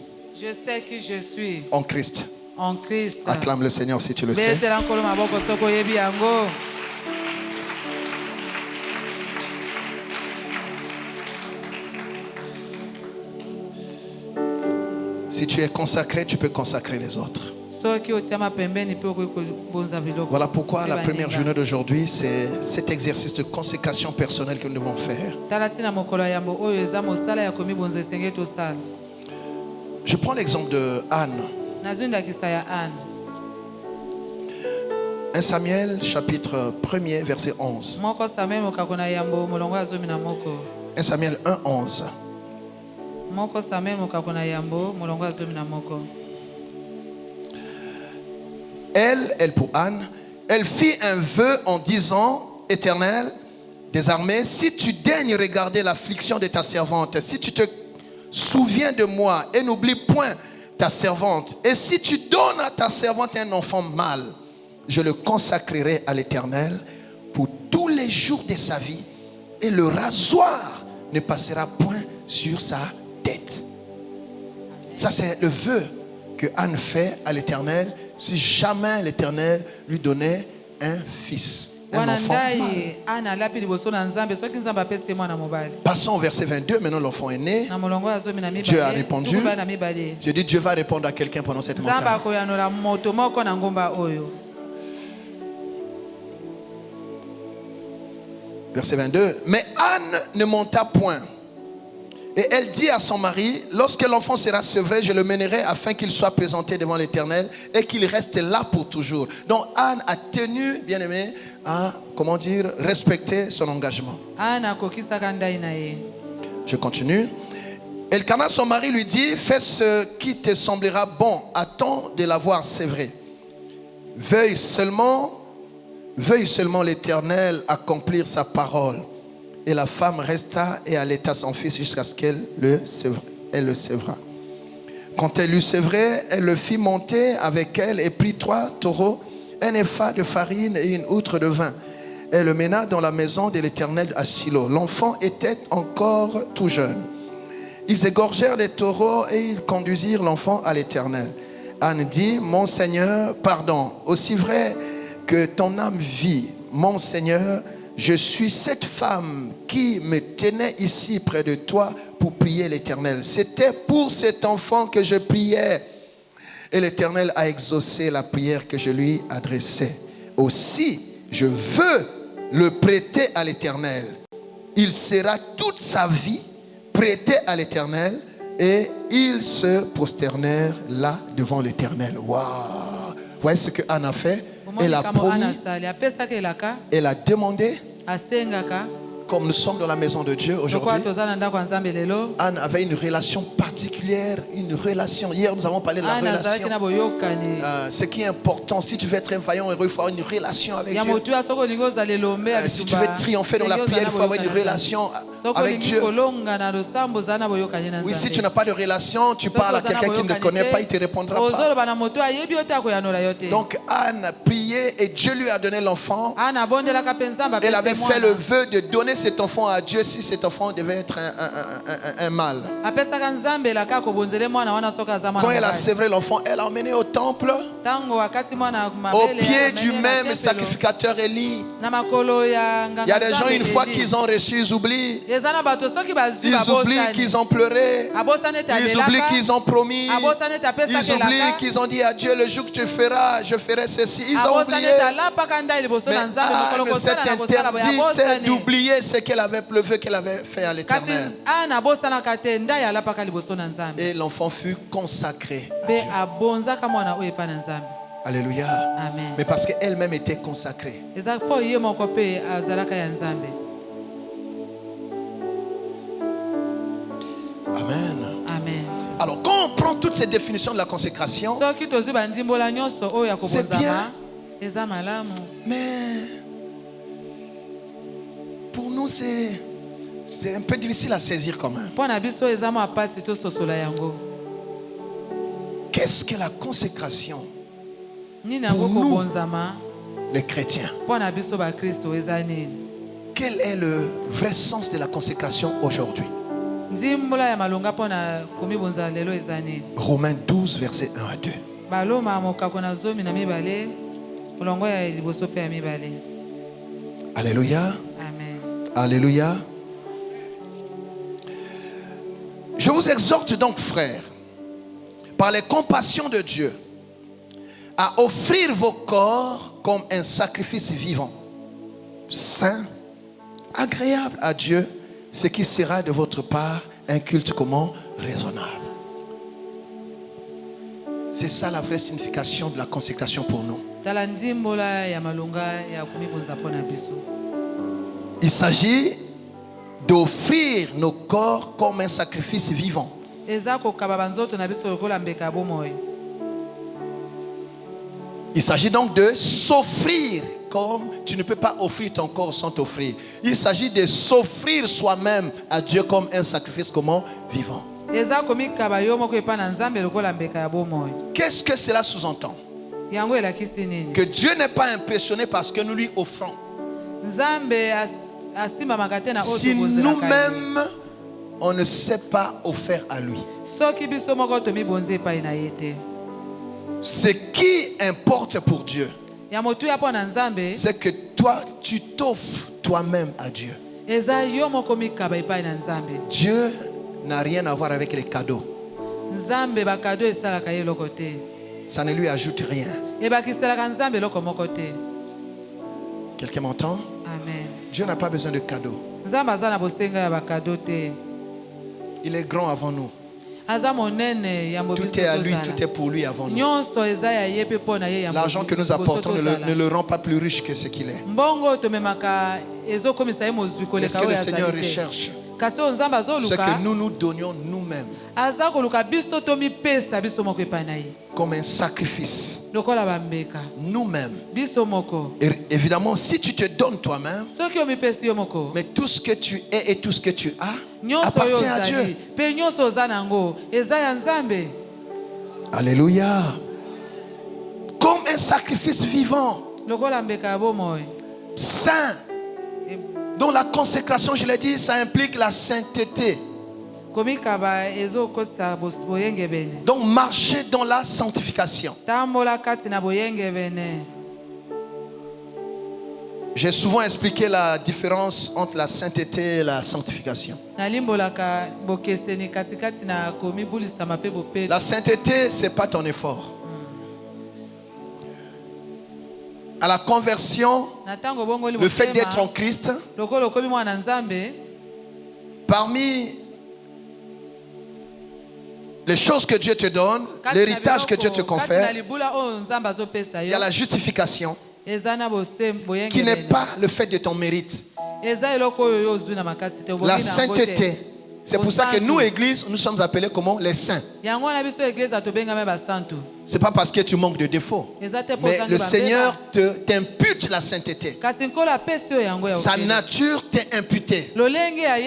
Je sais qui je suis. En Christ. En Christ. Acclame le Seigneur si tu le sais. Si tu es consacré, tu peux consacrer les autres. Voilà pourquoi la première journée d'aujourd'hui, c'est cet exercice de consécration personnelle que nous devons faire. Je prends l'exemple de Anne. 1 Samuel chapitre 1er verset 11. 1 Samuel 1, 11. Elle pour Anne, elle fit un vœu en disant: Éternel des armées, si tu daignes regarder l'affliction de ta servante, si tu te souviens de moi et n'oublie point ta servante, et si tu donnes à ta servante un enfant mâle, je le consacrerai à l'Éternel pour tous les jours de sa vie, et le rasoir ne passera point sur sa tête. Ça, c'est le vœu que Anne fait à l'Éternel si jamais l'Éternel lui donnait un fils, un enfant mâle. Passons au verset 22. Maintenant l'enfant est né. Dieu a répondu. Je dis Dieu va répondre à quelqu'un pendant cette montagne. Verset 22. Mais Anne ne monta point. Et elle dit à son mari: lorsque l'enfant sera sevré, je le mènerai afin qu'il soit présenté devant l'Éternel et qu'il reste là pour toujours. Donc Anne a tenu, bien aimé, à, respecter son engagement. Je continue. Elkana, son mari, lui dit: fais ce qui te semblera bon, attends de l'avoir sévré. Veuille seulement l'Éternel accomplir sa parole. Et la femme resta et allaita son fils jusqu'à ce qu'elle le sévra. Quand elle l'eut sévré, elle le fit monter avec elle et prit 3 taureaux, un épha de farine et une outre de vin. Elle le mena dans la maison de l'Éternel à Silo. L'enfant était encore tout jeune. Ils égorgèrent les taureaux et ils conduisirent l'enfant à l'Éternel. Anne dit: mon Seigneur, pardon, aussi vrai que ton âme vit, mon Seigneur, je suis cette femme qui me tenait ici près de toi pour prier l'Éternel. C'était pour cet enfant que je priais. Et l'Éternel a exaucé la prière que je lui adressais. Aussi, je veux le prêter à l'Éternel. Il sera toute sa vie prêté à l'Éternel. Et ils se prosternèrent là devant l'Éternel. Waouh! Vous voyez ce que Anne a fait? Elle a promis, elle a demandé. Comme nous sommes dans la maison de Dieu aujourd'hui, Anne avait une relation particulière, une relation. Hier, nous avons parlé de la relation. Ce qui est important, si tu veux être un vaillant heureux, il faut avoir une relation avec Dieu. Si tu veux triompher dans la prière, il faut avoir une relation avec Dieu. Oui, si tu n'as pas de relation, tu parles à quelqu'un qui ne te connaît pas, il ne te répondra pas. Donc Anne priait et Dieu lui a donné l'enfant. Elle avait fait le vœu de donner cet enfant à Dieu si cet enfant devait être un mâle. Quand elle a sévré l'enfant, elle l'a emmené au temple, au pied du même sacrificateur Élie. Il y a des gens, une fois qu'ils ont reçu, ils oublient. Ils oublient qu'ils ont pleuré. Ils oublient qu'ils ont promis. Ils oublient qu'ils ont dit à Dieu: le jour que tu feras, je ferai ceci. Ils ont oublié. Mais Anne s'est interdite d'oublier ce qu'elle avait pleuvé, qu'elle avait fait à l'Éternel. Et l'enfant fut consacré à Dieu. Alléluia. Amen. Mais parce qu'elle-même était consacrée. Amen. Amen. Alors quand on prend toutes ces définitions de la consécration, c'est bien. Mais pour nous, c'est un peu difficile à saisir quand même. Qu'est-ce que la consécration pour nous, les chrétiens? Quel est le vrai sens de la consécration aujourd'hui? Romains 12, versets 1 à 2. Alléluia. Amen. Alléluia. Je vous exhorte donc, frères, par les compassions de Dieu, à offrir vos corps comme un sacrifice vivant, saint, agréable à Dieu, ce qui sera de votre part un culte comment? Raisonnable. C'est ça la vraie signification de la consécration pour nous. Il s'agit d'offrir nos corps comme un sacrifice vivant. Il s'agit donc de s'offrir comme tu ne peux pas offrir ton corps sans t'offrir. Il s'agit de s'offrir soi-même à Dieu comme un sacrifice comment? Vivant. Qu'est-ce que cela sous-entend? Que Dieu n'est pas impressionné parce que nous lui offrons. Si nous-mêmes on ne s'est pas offert à lui. Ce qui importe pour Dieu, c'est que toi, tu t'offres toi-même à Dieu. Dieu n'a rien à voir avec les cadeaux. Ça ne lui ajoute rien. Quelqu'un m'entend? Amen. Dieu n'a pas besoin de cadeaux. Il est grand avant nous. Tout est à lui, tout est pour lui avant nous. L'argent que nous apportons ne le rend pas plus riche que ce qu'il est. Mais ce que le Seigneur recherche, c'est que nous nous donnions nous-mêmes comme un sacrifice. Nous-mêmes. Et évidemment, si tu te donnes toi-même, mais tout ce que tu es et tout ce que tu as appartient à Dieu. Alléluia. Comme un sacrifice vivant, saint. Donc la consécration, je l'ai dit, ça implique la sainteté. Donc marcher dans la sanctification. J'ai souvent expliqué la différence entre la sainteté et la sanctification. La sainteté, ce n'est pas ton effort. À la conversion, le fait d'être en Christ, parmi les choses que Dieu te donne, l'héritage que Dieu te confère, il y a la justification qui n'est pas le fait de ton mérite. La sainteté. C'est pour ça que nous, Église, nous sommes appelés comment? Les saints. C'est pas parce que tu manques de défauts. Mais le Seigneur t'impute la sainteté. Sa nature t'est imputée.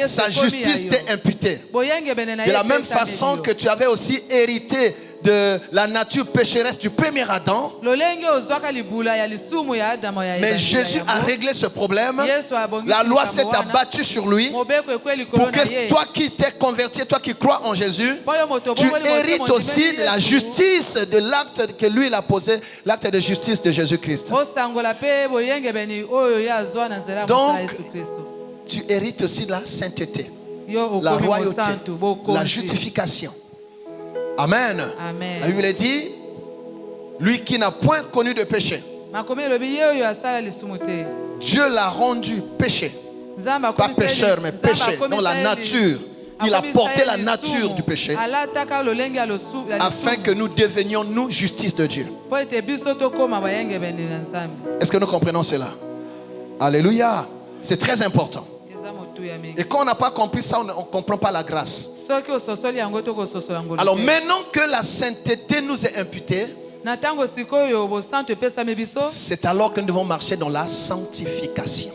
Sa justice t'est imputée. De la même façon que tu avais aussi hérité de la nature pécheresse du premier Adam. Mais Jésus a réglé ce problème. La loi s'est abattue sur lui pour que toi qui t'es converti, toi qui crois en Jésus, tu hérites aussi de la justice de l'acte que lui il a posé, l'acte de justice de Jésus-Christ. Donc, tu hérites aussi de la sainteté, la royauté, la justification. Amen. Amen. La Bible dit, lui qui n'a point connu de péché, Dieu l'a rendu péché. Pas pécheur, mais péché. Dans la nature. Il a porté la nature du péché afin que nous devenions, nous, justice de Dieu. Est-ce que nous comprenons cela? Alléluia. C'est très important. Et quand on n'a pas compris ça, on ne comprend pas la grâce. Alors maintenant que la sainteté nous est imputée, c'est alors que nous devons marcher dans la sanctification.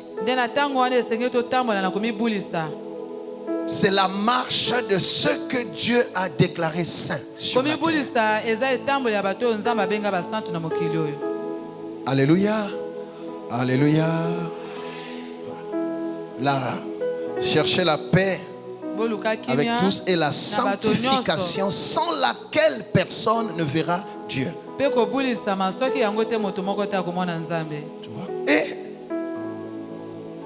C'est la marche de ce que Dieu a déclaré saint sur la terre. Alléluia. Alléluia. Chercher la paix avec tous et la sanctification sans laquelle personne ne verra Dieu. Tu vois? Et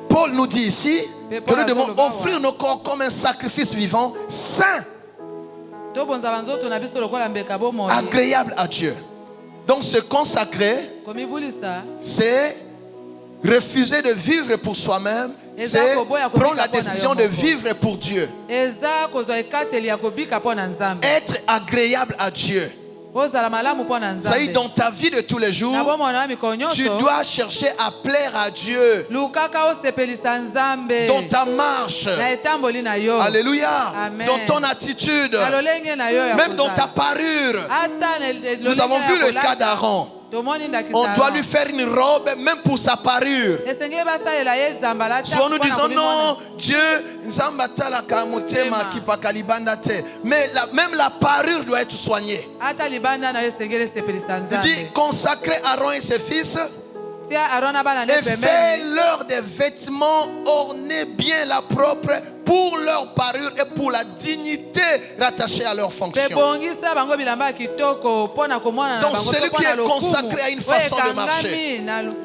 Paul nous dit ici que nous devons offrir nos corps comme un sacrifice vivant, saint, Agréable à Dieu. Donc se consacrer, c'est refuser de vivre pour soi-même, c'est prendre la décision de vivre pour Dieu. Être agréable à Dieu. C'est-à-dire dans ta vie de tous les jours, tu dois chercher à plaire à Dieu. Dans ta marche, alléluia, dans ton attitude, même dans ta parure. Nous avons vu le cas d'Aaron. On doit lui faire une robe même pour sa parure. Soit nous disons non, Dieu, mais même la parure doit être soignée. Il dit consacrer Aaron et ses fils et fais-leur des vêtements ornés bien la propre pour leur parure et pour la dignité rattachée à leur fonction. Donc celui qui est consacré à une façon de marcher,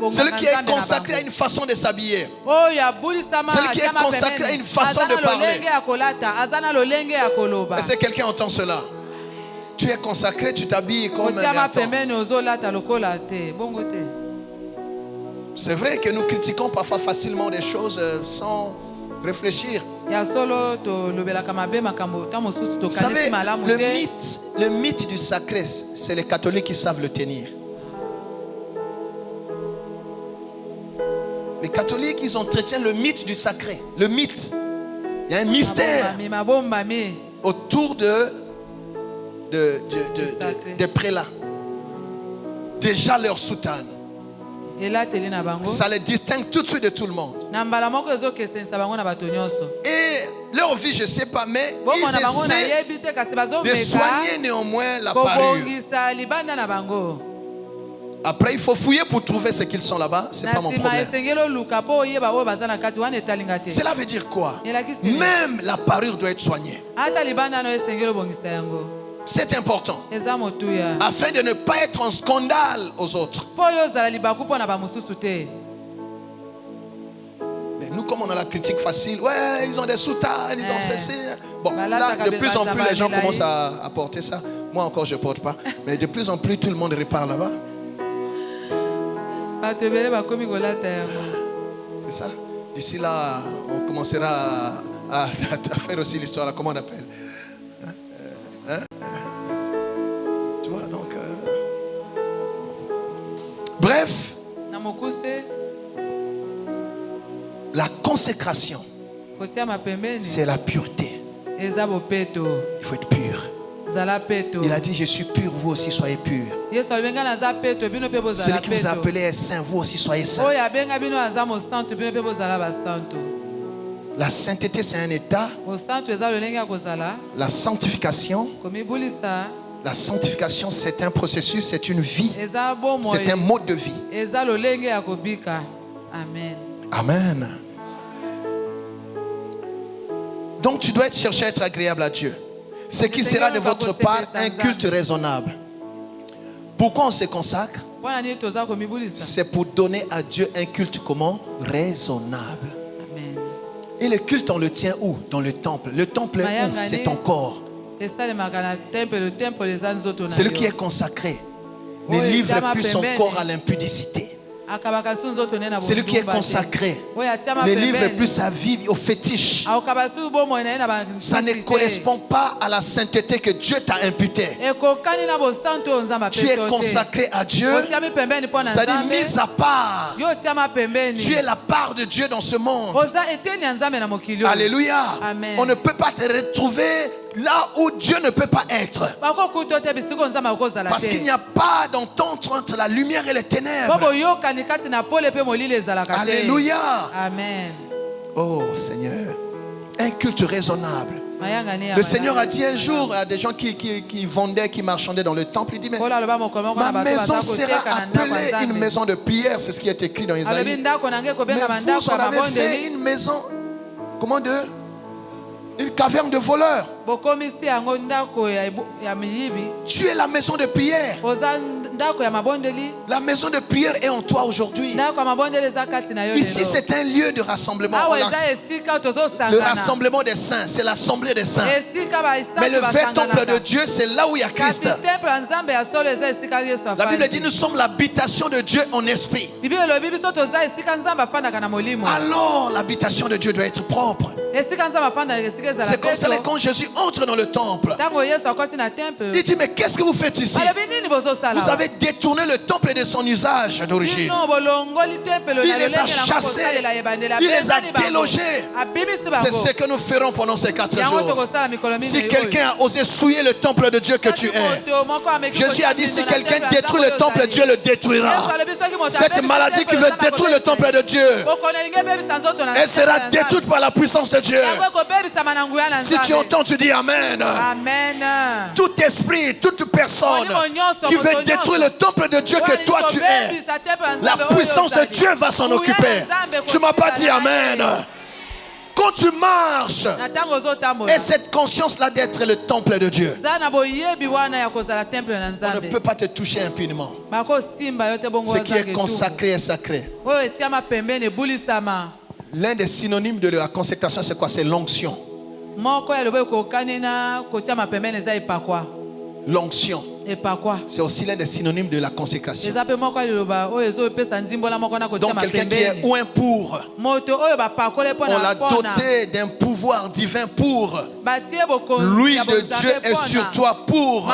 celui qui est consacré à une façon de s'habiller, celui qui est consacré à une façon de parler. Est-ce que quelqu'un entend cela? Tu es consacré, tu t'habilles comme un garçon. C'est vrai que nous critiquons parfois facilement des choses sans réfléchir. Vous savez, le mythe du sacré, c'est les catholiques qui savent le tenir. Les catholiques, ils entretiennent le mythe du sacré. Le mythe. Il y a un mystère autour des prélats. Déjà leur soutane. Ça les distingue tout de suite de tout le monde. Et leur vie, je ne sais pas, mais ils essaient de soigner néanmoins la parure. Après, il faut fouiller pour trouver ce qu'ils sont là-bas. Ce n'est pas mon problème. Cela veut dire quoi? Même la parure doit être soignée. C'est important. Afin de ne pas être un scandale aux autres. Mais nous, comme on a la critique facile, ouais, ils ont des soutanes, ils ont ceci. Bon, là, de plus en plus, les gens commencent à porter ça. Moi encore, je ne porte pas. Mais de plus en plus, tout le monde repart là-bas. C'est ça. D'ici là, on commencera à faire aussi l'histoire, comment on appelle? Tu vois, donc bref, la consécration, c'est la pureté. Il faut être pur. Il a dit je suis pur, vous aussi soyez purs. Celui qui vous a appelé est saint, vous aussi soyez saint. La sainteté, c'est un état. La sanctification, c'est un processus, c'est une vie. C'est un mode de vie. Amen. Donc tu dois chercher à être agréable à Dieu. Ce qui sera de votre part un culte raisonnable. Pourquoi on se consacre? C'est pour donner à Dieu un culte comment? Raisonnable. Et le culte, on le tient où? Dans le temple. Le temple est où? C'est ton corps. Celui qui est consacré ne livre plus son corps à l'impudicité. Celui qui est consacré ne livre plus sa vie au fétiche. Ça ne correspond pas à la sainteté que Dieu t'a imputée. Tu es consacré à Dieu. Ça dit mis à part. Tu es la part de Dieu dans ce monde. Alléluia. Amen. On ne peut pas te retrouver là où Dieu ne peut pas être. Parce qu'il n'y a pas d'entente entre la lumière et les ténèbres. Alléluia. Amen. Oh Seigneur. Un culte raisonnable. Le Seigneur a dit un jour à des gens qui vendaient, qui marchandaient dans le temple, il dit mais ma maison sera appelée une maison de prière. C'est ce qui est écrit dans Isaïe. Mais vous en avez fait une maison, comment Une caverne de voleurs. Tu es la maison de prière. La maison de prière est en toi aujourd'hui. Ici, c'est un lieu de rassemblement. Le rassemblement des saints, c'est l'assemblée des saints. Mais le vrai temple de Dieu, c'est là où il y a Christ. La Bible dit, nous sommes l'habitation de Dieu en esprit. Alors, l'habitation de Dieu doit être propre. C'est comme ça que quand Jésus entre dans le temple, il dit, mais qu'est-ce que vous faites ici? Vous avez détourné le temple de son usage d'origine. Il les a chassés, il les a délogés. C'est ce que nous ferons pendant ces 4 jours. Si quelqu'un a osé souiller le temple de Dieu que tu es, Jésus a dit, si quelqu'un détruit le temple, Dieu le détruira. Cette maladie qui veut détruire le temple de Dieu, elle sera détruite par la puissance de Dieu. Si tu entends, tu dis Amen. Amen. Tout esprit, toute personne qui veut détruire le temple de Dieu que toi tu es, la puissance de Dieu va s'en occuper. Tu m'as pas dit Amen. Quand tu marches, et cette conscience-là d'être le temple de Dieu, on ne peut pas te toucher impunément. Ce qui est consacré est sacré. L'un des synonymes de la consécration, c'est quoi? C'est l'onction. L'onction. C'est aussi l'un des synonymes de la consécration. Donc quelqu'un qui est ouin pour, on l'a doté d'un pouvoir divin pour. L'huile de Dieu est sur toi pour.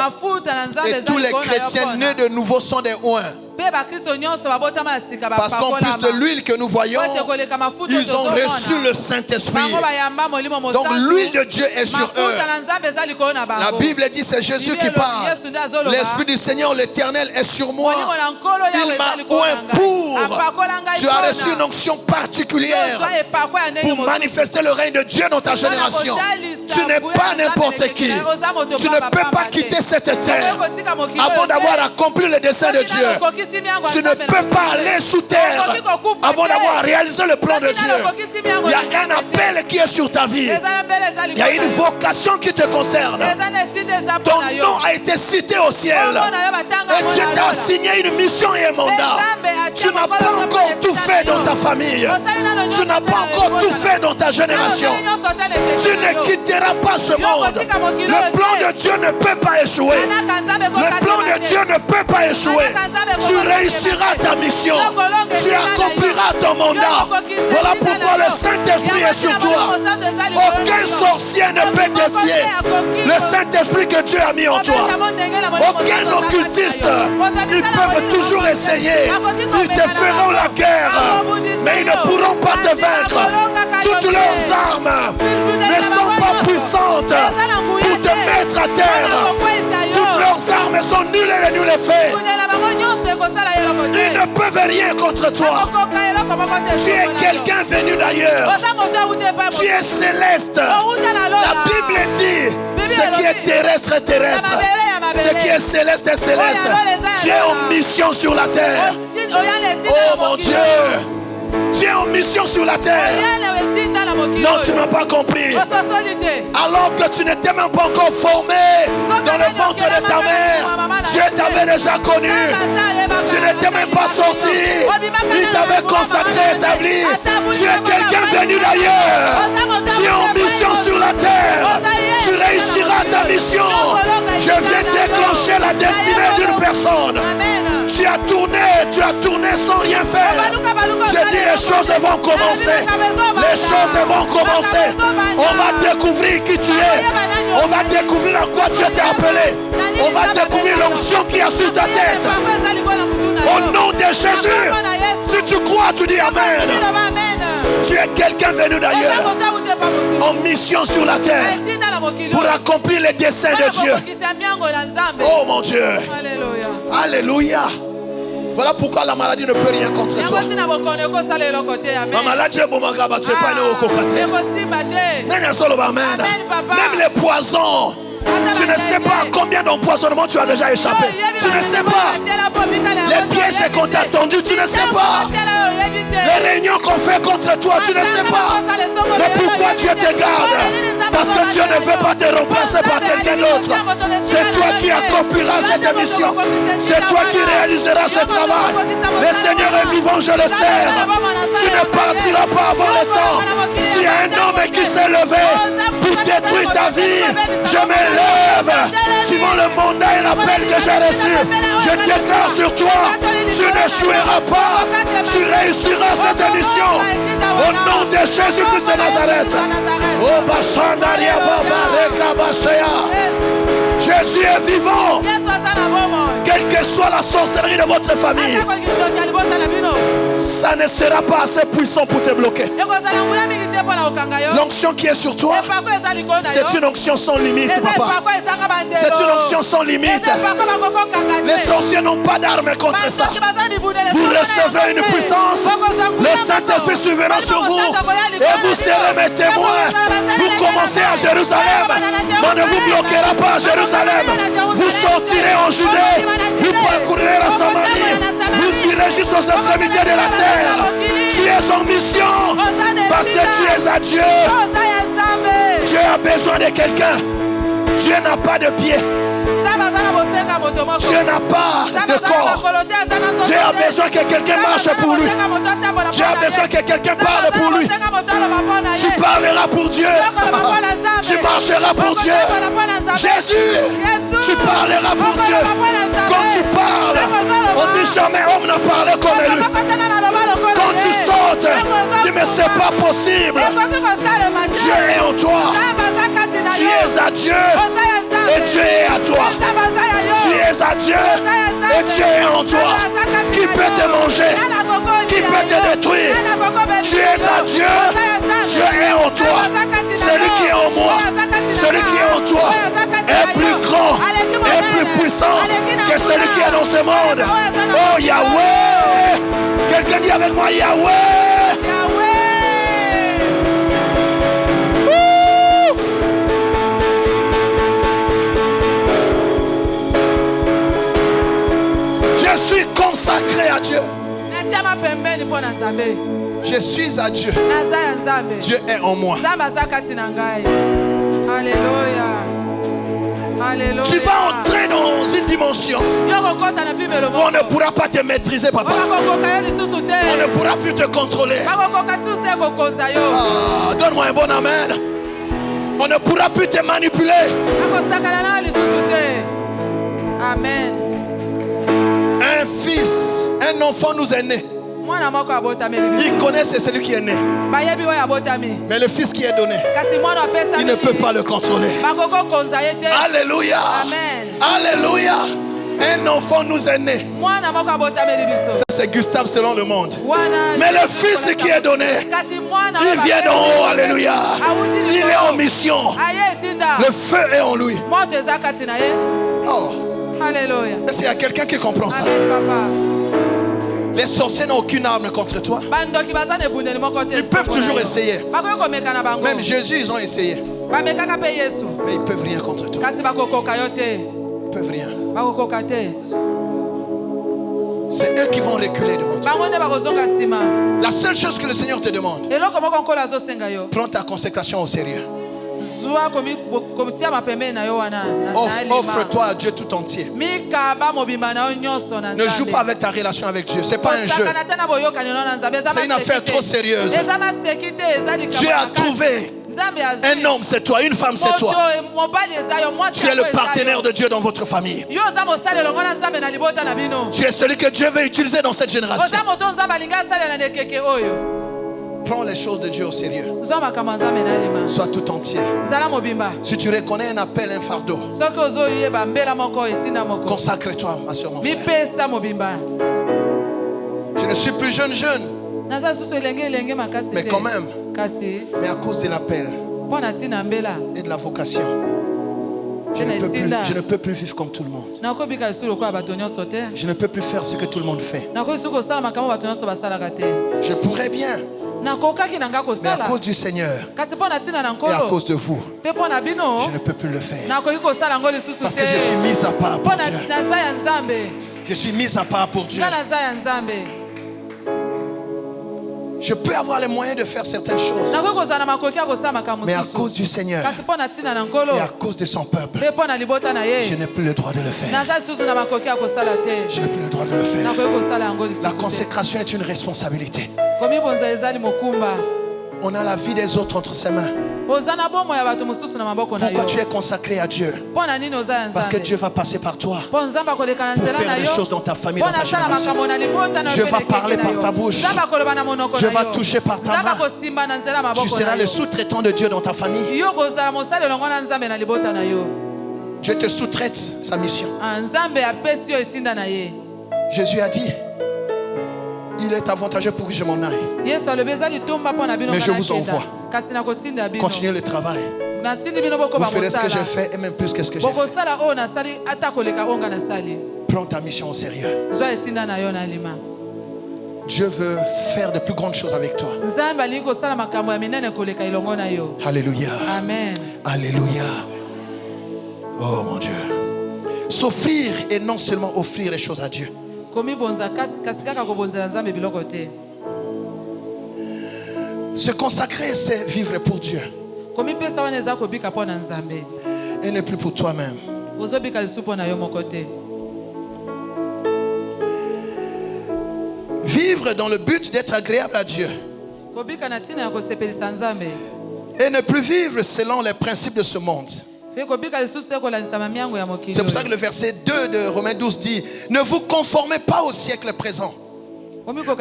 Et tous les chrétiens nés de nouveau sont des ouins. Parce qu'en plus de l'huile que nous voyons, ils ont reçu le Saint-Esprit. Donc l'huile de Dieu est sur eux. La Bible dit, c'est Jésus qui parle. L'Esprit du Seigneur, l'Éternel, est sur moi. Il m'a oint pour. Tu as reçu une onction particulière pour manifester le règne de Dieu dans ta génération. Tu n'es pas n'importe qui. Tu ne peux pas quitter cette terre avant d'avoir accompli le dessein de Dieu. Tu ne peux pas aller sous terre avant d'avoir réalisé le plan de Dieu. Il y a un appel qui est sur ta vie. Il y a une vocation qui te concerne. Ton nom a été cité au ciel. Et Dieu t'a assigné une mission et un mandat. Tu n'as pas encore tout fait dans ta famille. Tu n'as pas encore tout fait dans ta génération. Tu ne quitteras pas ce monde. Le plan de Dieu ne peut pas échouer. Le plan de Dieu ne peut pas échouer. Tu réussiras ta mission. Tu accompliras ton mandat. Voilà pourquoi le Saint-Esprit est sur toi. Aucun sorcier ne peut défier le Saint-Esprit que Dieu a mis en toi. Aucun occultiste. Ils peuvent toujours essayer. Ils te feront la guerre, mais ils ne pourront pas te vaincre. Toutes leurs armes ne sont pas puissantes pour te mettre à terre. Toutes leurs armes sont nulles et nul effet. Ils ne peuvent rien contre toi. Tu es quelqu'un venu d'ailleurs. Tu es céleste. La Bible dit, ce qui est terrestre est terrestre. Ce qui est céleste est céleste. Tu es en mission sur la terre. Oh mon Dieu. Tu es en mission sur la terre. Non, tu n'as pas compris. Alors que tu n'étais même pas encore formé dans le ventre de ta mère, Dieu t'avait déjà connu. Tu n'étais même pas sorti. Il t'avait consacré, établi. Tu es quelqu'un venu d'ailleurs. Tu es en mission sur la terre. Tu réussiras ta mission. Je viens déclencher la destinée d'une personne. Tu as tourné sans rien faire. Je dis, les choses vont commencer. Les choses vont commencer. On va découvrir qui tu es. On va découvrir à quoi tu étais appelé. On va découvrir l'onction qui est sur ta tête. Au nom de Jésus, si tu crois, tu dis Amen. Tu es quelqu'un venu d'ailleurs, en mission sur la terre, pour accomplir les desseins de Dieu. Oh mon Dieu. Alléluia. Voilà pourquoi la maladie ne peut rien contre toi. La maladie est bomagaba, tu n'es pas né au cocaté. Même les poisons. Tu ne sais pas combien d'empoisonnements tu as déjà échappé. Tu ne sais pas les pièges qu'on t'a tendus. Tu ne sais pas les réunions qu'on fait contre toi. Tu ne sais pas. Mais pourquoi Dieu te garde? Parce que Dieu ne veut pas te remplacer par quelqu'un d'autre. C'est toi qui accompliras cette mission. C'est toi qui réaliseras ce travail. Le Seigneur est vivant, je le sers. Tu ne partiras pas avant le temps. S'il y a un homme qui s'est levé pour détruire ta vie, je me lève. Suivant le mandat et l'appel que j'ai reçu, je déclare sur toi, tu n'échoueras pas. Tu réussiras cette mission. Au nom de Jésus-Christ de Nazareth. Oh, Bashandaria Baba Rekabashaya. Jésus est vivant. Quelle que soit la sorcellerie de votre famille, ça ne sera pas assez puissant pour te bloquer. L'onction qui est sur toi, c'est une onction sans limite, papa. C'est une onction sans limite. Les sorciers n'ont pas d'armes contre ça. Vous recevez une puissance. Le Saint-Esprit surviendra sur vous et vous serez mes témoins. Vous commencez à Jérusalem, mais ne vous bloquera pas à Jérusalem. Vous sortirez en Judée, vous parcourrez la Samarie, vous irez jusqu'aux extrémités de la terre. Tu es en mission parce que tu es à Dieu. Dieu a besoin de quelqu'un. Dieu n'a pas de pied. Dieu n'a pas de corps. Dieu a besoin que quelqu'un marche pour lui. Dieu a besoin que quelqu'un parle pour lui. Tu parleras pour Dieu. Tu marcheras pour Dieu. Jésus, tu parleras pour Dieu. Quand tu parles, on dit jamais homme n'a parlé comme lui. Quand tu sautes, tu mais c'est pas possible. Dieu est en toi. Tu es à Dieu et Dieu est à toi. Tu es à Dieu et Dieu est en toi. Qui peut te manger? Qui peut te détruire? Tu es à Dieu. Dieu est en toi. Celui qui est en moi, celui qui est en toi est plus grand, est plus puissant que celui qui est dans ce monde. Oh Yahweh! Quelqu'un dit avec moi Yahweh! Je suis consacré à Dieu. Je suis à Dieu. Dieu est en moi. Alléluia. Alléluia. Tu vas entrer dans une dimension où on ne pourra pas te maîtriser, papa. On ne pourra plus te contrôler. Ah, donne-moi un bon amen. On ne pourra plus te manipuler. Amen. Un fils, un enfant nous est né. Il connaît c'est celui qui est né. Mais le fils qui est donné, il ne peut pas le contrôler. Alléluia. Alléluia. Un enfant nous est né. Ça c'est Gustave selon le monde. Mais le fils qui est donné, il vient d'en haut. Alléluia. Il est en mission. Le feu est en lui. Oh. Alléluia. Est-ce qu'il y a quelqu'un qui comprend ça? Les sorciers n'ont aucune arme contre toi. Ils peuvent toujours essayer. Même Jésus, ils ont essayé. Mais ils ne peuvent rien contre toi. Ils ne peuvent rien. C'est eux qui vont reculer devant toi. La seule chose que le Seigneur te demande, prends ta consécration au sérieux. Offre-toi à Dieu tout entier. Ne joue pas avec ta relation avec Dieu. Ce n'est pas un jeu. C'est une affaire trop sérieuse. Dieu a trouvé un homme, c'est toi. Une femme, c'est toi. Tu es le partenaire de Dieu dans votre famille. Tu es celui que Dieu veut utiliser dans cette génération. Prends les choses de Dieu au sérieux. Sois tout entier. Si tu reconnais un appel, un fardeau, consacre-toi, ma soeur, mon frère. Je ne suis plus jeune. Mais quand même, mais à cause de l'appel et de la vocation, je ne peux plus vivre comme tout le monde. Je ne peux plus faire ce que tout le monde fait. Je pourrais bien, mais à cause du Seigneur et à cause de vous, je ne peux plus le faire. Parce que je suis mis à part pour Dieu. Je suis mis à part pour Dieu. Je peux avoir les moyens de faire certaines choses, mais à cause du Seigneur et à cause de son peuple, je n'ai plus le droit de le faire. Je n'ai plus le droit de le faire. La consécration est une responsabilité. On a la vie des autres entre ses mains. Pourquoi tu es consacré à Dieu? Parce que Dieu va passer par toi pour faire des choses dans ta famille, dans ta génération. Dieu va parler par ta bouche. Dieu va toucher par ta main. Tu seras le sous-traitant de Dieu dans ta famille. Dieu te sous-traite sa mission. Jésus a dit, il est avantageux pour que je m'en aille, mais je vous envoie. Continuez le travail. Vous ferez ce que j'ai fait et même plus que ce que j'ai fait. Prends ta mission au sérieux. Dieu veut faire de plus grandes choses avec toi. Alléluia. Amen. Alléluia. Oh mon Dieu. S'offrir et non seulement offrir les choses à Dieu. Se consacrer, c'est vivre pour Dieu et ne plus pour toi-même. Vivre dans le but d'être agréable à Dieu et ne plus vivre selon les principes de ce monde. C'est pour ça que le verset 2 de Romains 12 dit: ne vous conformez pas au siècle présent,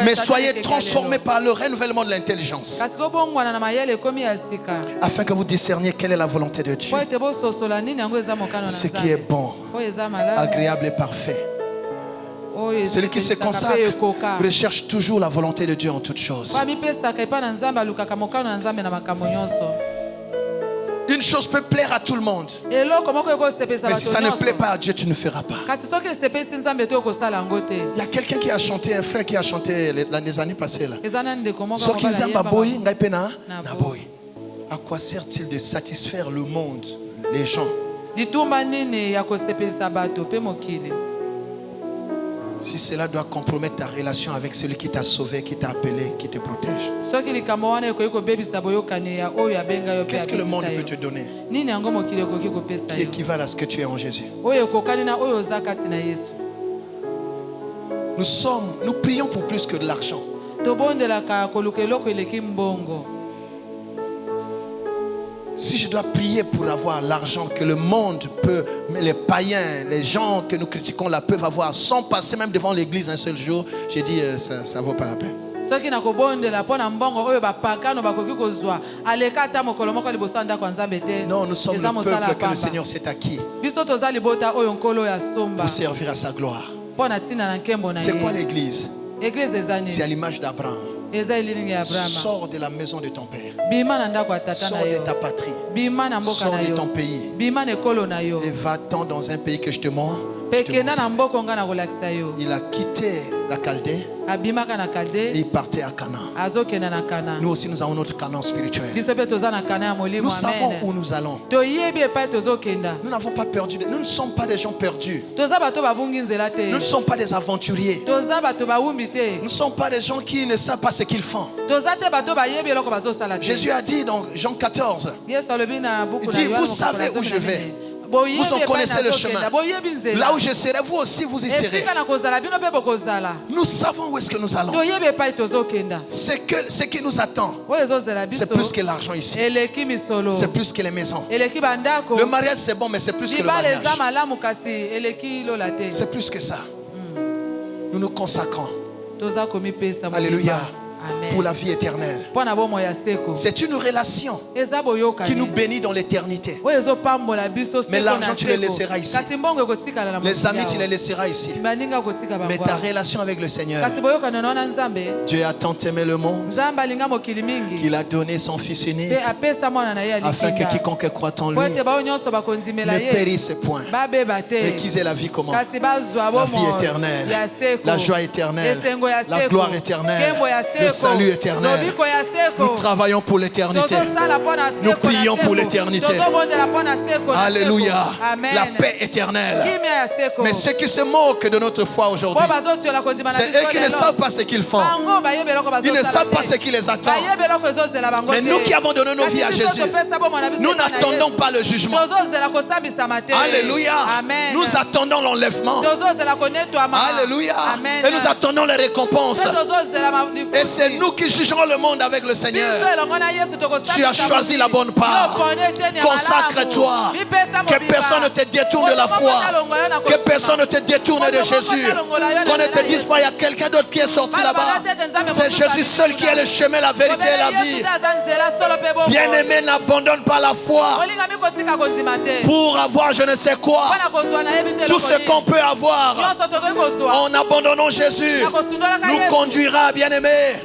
mais soyez transformés par le renouvellement de l'intelligence, afin que vous discerniez quelle est la volonté de Dieu, ce qui est bon, agréable et parfait. Celui qui se consacre recherche toujours la volonté de Dieu en toutes choses. Une chose peut plaire à tout le monde, mais si ça ne plaît pas à Dieu, tu ne feras pas. Il y a quelqu'un qui a chanté, un frère qui a chanté les années passées là. À quoi sert-il de satisfaire le monde, les gens? Si cela doit compromettre ta relation avec celui qui t'a sauvé, qui t'a appelé, qui te protège. Qu'est-ce que le monde peut te donner qui équivalent à ce que tu es en Jésus? Nous prions pour plus que de l'argent. Si je dois prier pour avoir l'argent que le monde peut, mais les païens, les gens que nous critiquons là peuvent avoir sans passer même devant l'église un seul jour, j'ai dit ça ne vaut pas la peine. Non, nous sommes le peuple que le Seigneur s'est acquis pour servir à sa gloire. C'est quoi l'église? C'est à l'image d'Abraham. Sors de la maison de ton père, sors de ta patrie, sors de ton pays et va-t'en dans un pays que je te montre. Il a quitté la Chaldée et il partait à Canaan. Nous aussi nous avons notre Canaan spirituel. Nous savons où nous allons. Nous n'avons pas perdu. Nous ne sommes pas des gens perdus. Nous ne sommes pas des aventuriers. Nous ne sommes pas des gens qui ne savent pas ce qu'ils font. Jésus a dit dans Jean 14, il dit: vous savez où je vais. Vous en connaissez le chemin. Là où je serai, vous aussi vous y serez. Nous savons où est-ce que nous allons. Ce qui nous attend, c'est plus que l'argent ici. C'est plus que les maisons. Le mariage c'est bon, mais c'est plus que le mariage. C'est plus que ça. Nous nous consacrons. Alléluia. Amen. Pour la vie éternelle. C'est une relation qui nous bénit dans l'éternité. Mais l'argent tu le laisseras ici. Les amis tu les laisseras ici. Mais ta relation avec le Seigneur, Dieu a tant aimé le monde qu'il a donné son Fils unique afin que quiconque croit en lui ne périsse point, mais qu'ils aient la vie comment? La vie éternelle, la joie éternelle, la gloire éternelle, le salut éternel. Nous travaillons pour l'éternité. Nous prions pour l'éternité. Alléluia. La paix éternelle. Mais ceux qui se moquent de notre foi aujourd'hui, c'est eux qui ne savent pas ce qu'ils font. Ils ne savent pas ce qui les attend. Mais nous qui avons donné nos vies à Jésus, nous n'attendons pas le jugement. Alléluia. Nous attendons l'enlèvement. Alléluia. Et nous attendons les récompenses. Et c'est nous qui jugerons le monde avec le Seigneur. Tu as choisi la bonne part. Consacre-toi. Que personne ne te détourne de la foi. Que personne ne te détourne de Jésus. Qu'on ne te dise pas, il y a quelqu'un d'autre qui est sorti là-bas. C'est Jésus seul qui est le chemin, la vérité et la vie. Bien-aimé, n'abandonne pas la foi pour avoir je ne sais quoi. Tout ce qu'on peut avoir en abandonnant Jésus nous conduira, bien-aimé,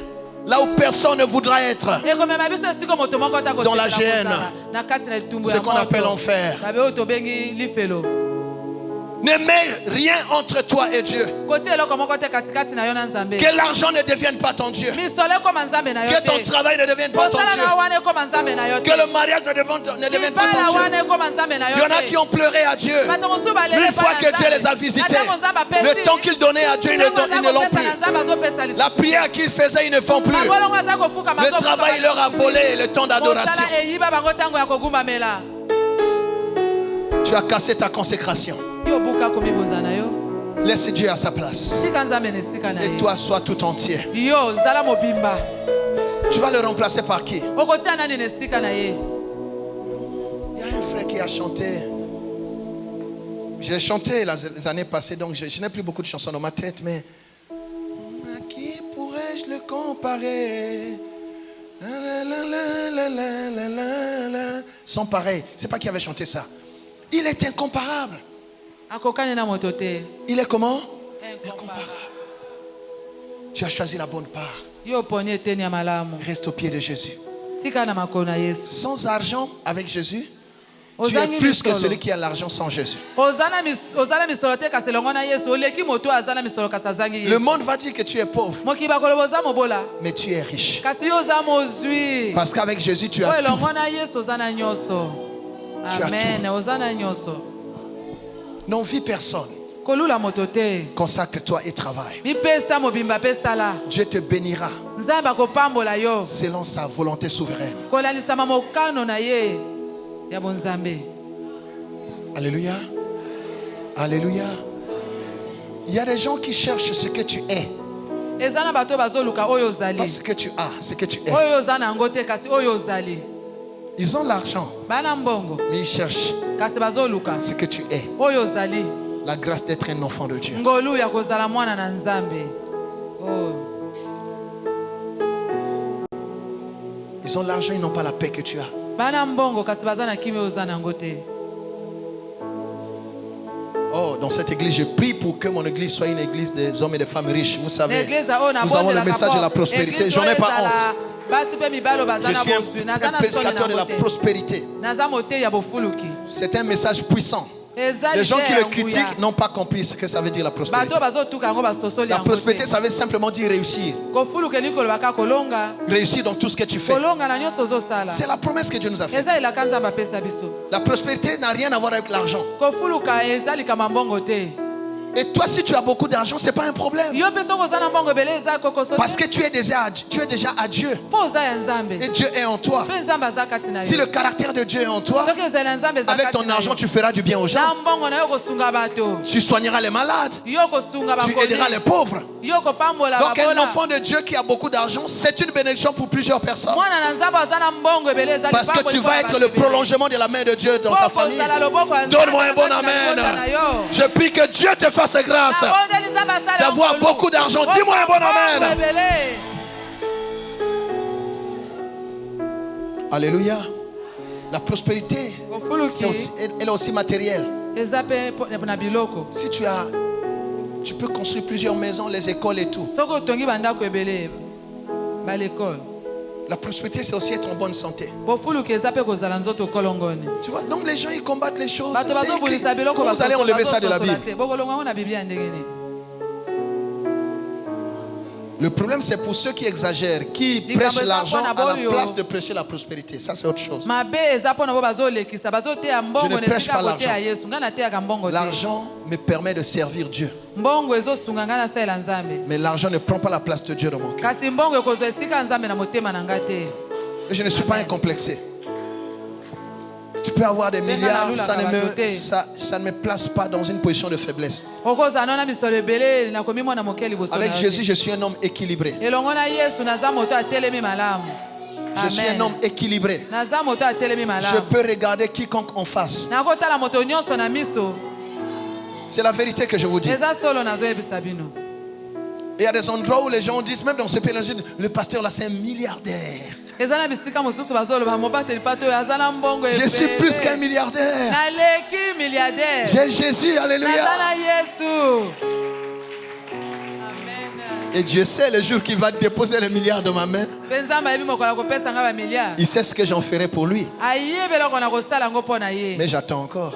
là où personne ne voudra être. Dans la gêne, ce qu'on appelle enfer. Ne mets rien entre toi et Dieu. Que l'argent ne devienne pas ton Dieu. Que ton travail ne devienne pas ton Dieu. Que le mariage ne devienne pas ton Dieu. Il y en a qui ont pleuré à Dieu. Une fois que Dieu les a visités, le temps qu'ils donnaient à Dieu, ils ne l'ont plus. La prière qu'ils faisaient, ils ne font plus. Le travail leur a volé le temps d'adoration. Tu as cassé ta consécration. Laisse Dieu à sa place. Et toi, sois tout entier. Tu vas le remplacer par qui? Il y a un frère qui a chanté. J'ai chanté les années passées, donc je n'ai plus beaucoup de chansons dans ma tête, mais à qui pourrais-je le comparer? Sans pareil. C'est pas qui avait chanté ça. Il est incomparable. Il est comment? Incomparable. Tu as choisi la bonne part. Reste au pied de Jésus. Sans argent, avec Jésus, tu es plus que celui qui a l'argent sans Jésus. Le monde va dire que tu es pauvre, mais tu es riche. Parce qu'avec Jésus, tu as tout. Amen. Non, vis personne. Consacre-toi et travaille. Dieu te bénira selon sa volonté souveraine. Alléluia. Alléluia. Il y a des gens qui cherchent ce que tu es. Pas ce que tu as, ce que tu es. Ils ont l'argent, mais ils cherchent ce que tu es. La grâce d'être un enfant de Dieu. Ils ont l'argent, ils n'ont pas la paix que tu as. Oh, dans cette église, je prie pour que mon église soit une église des hommes et des femmes riches. Vous savez, nous avons le message de la prospérité. J'en ai pas honte. Je suis un prédicateur de la prospérité. C'est un message puissant. Les gens qui le critiquent n'ont pas compris ce que ça veut dire la prospérité. La prospérité, ça veut simplement dire réussir. Réussir dans tout ce que tu fais. C'est la promesse que Dieu nous a faite. La prospérité n'a rien à voir avec l'argent. Et toi, si tu as beaucoup d'argent, ce n'est pas un problème. Parce que tu es déjà à Dieu. Et Dieu est en toi. Si le caractère de Dieu est en toi, avec ton argent, tu feras du bien aux gens. Tu soigneras les malades. Tu aideras les pauvres. Donc un enfant de Dieu qui a beaucoup d'argent, c'est une bénédiction pour plusieurs personnes. Parce que tu vas être le prolongement de la main de Dieu dans ta famille. Donne-moi un bon amen. Je prie que Dieu te fasse grâce d'avoir beaucoup d'argent. Dis-moi un bon amen. Alléluia. La prospérité, elle est aussi matérielle. Si tu peux construire plusieurs maisons, les écoles et tout. La prospérité, c'est aussi être en bonne santé. Tu vois, donc les gens, ils combattent les choses. Comment vous allez enlever ça de la Bible? Le problème, c'est pour ceux qui exagèrent, qui prêchent l'argent à la place de prêcher la prospérité. Ça, c'est autre chose. Je ne prêche pas l'argent. L'argent me permet de servir Dieu. Mais l'argent ne prend pas la place de Dieu dans mon cœur. Et je ne suis pas incomplexé. Tu peux avoir des milliards, ça ne me place pas dans une position de faiblesse. Avec Jésus, je suis un homme équilibré. Je suis un homme équilibré. Je peux regarder quiconque en face. C'est la vérité que je vous dis. Et il y a des endroits où les gens disent, même dans ce pays, le pasteur là, c'est un milliardaire. Je suis plus qu'un milliardaire. J'ai Jésus, alléluia. Et Dieu sait le jour qu'il va déposer le milliard dans ma main. Il sait ce que j'en ferai pour lui. Mais j'attends encore.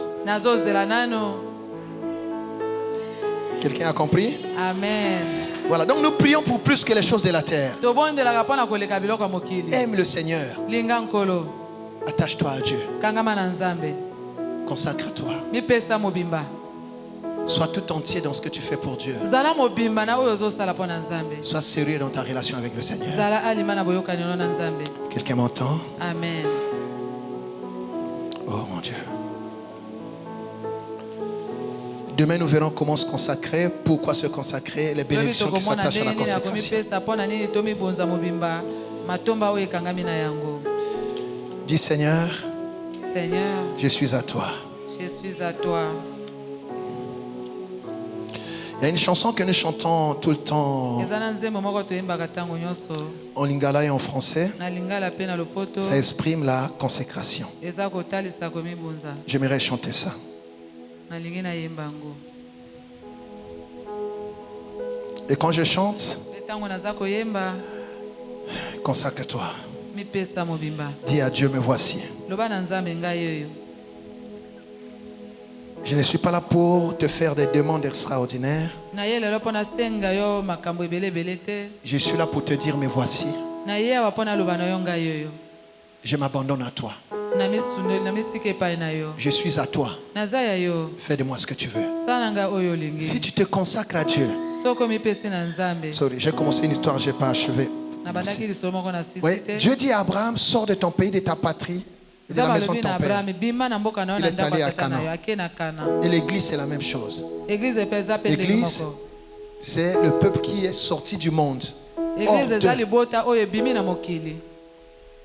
Quelqu'un a compris? Amen. Voilà, donc nous prions pour plus que les choses de la terre. Aime le Seigneur. Attache-toi à Dieu. Consacre-toi. Sois tout entier dans ce que tu fais pour Dieu. Sois sérieux dans ta relation avec le Seigneur. Quelqu'un m'entend? Amen. Oh mon Dieu. Demain, nous verrons comment se consacrer, pourquoi se consacrer, les bénédictions qui s'attachent à la consécration. Dis Seigneur, je suis à toi. Je suis à toi. Il y a une chanson que nous chantons tout le temps en lingala et en français. Ça exprime la consécration. J'aimerais chanter ça. Et quand je chante, consacre-toi. Dis à Dieu, me voici. Je ne suis pas là pour te faire des demandes extraordinaires. Je suis là pour te dire, me voici. Je m'abandonne à toi. Je suis à toi. Fais de moi ce que tu veux. Si tu te consacres à Dieu. Sorry, j'ai commencé une histoire, je n'ai pas achevé. Oui, Dieu dit à Abraham, sors de ton pays, de ta patrie, et de la maison de ton père. Il est allé à Canaan. Et l'église, c'est la même chose. L'église, c'est le peuple qui est sorti du monde.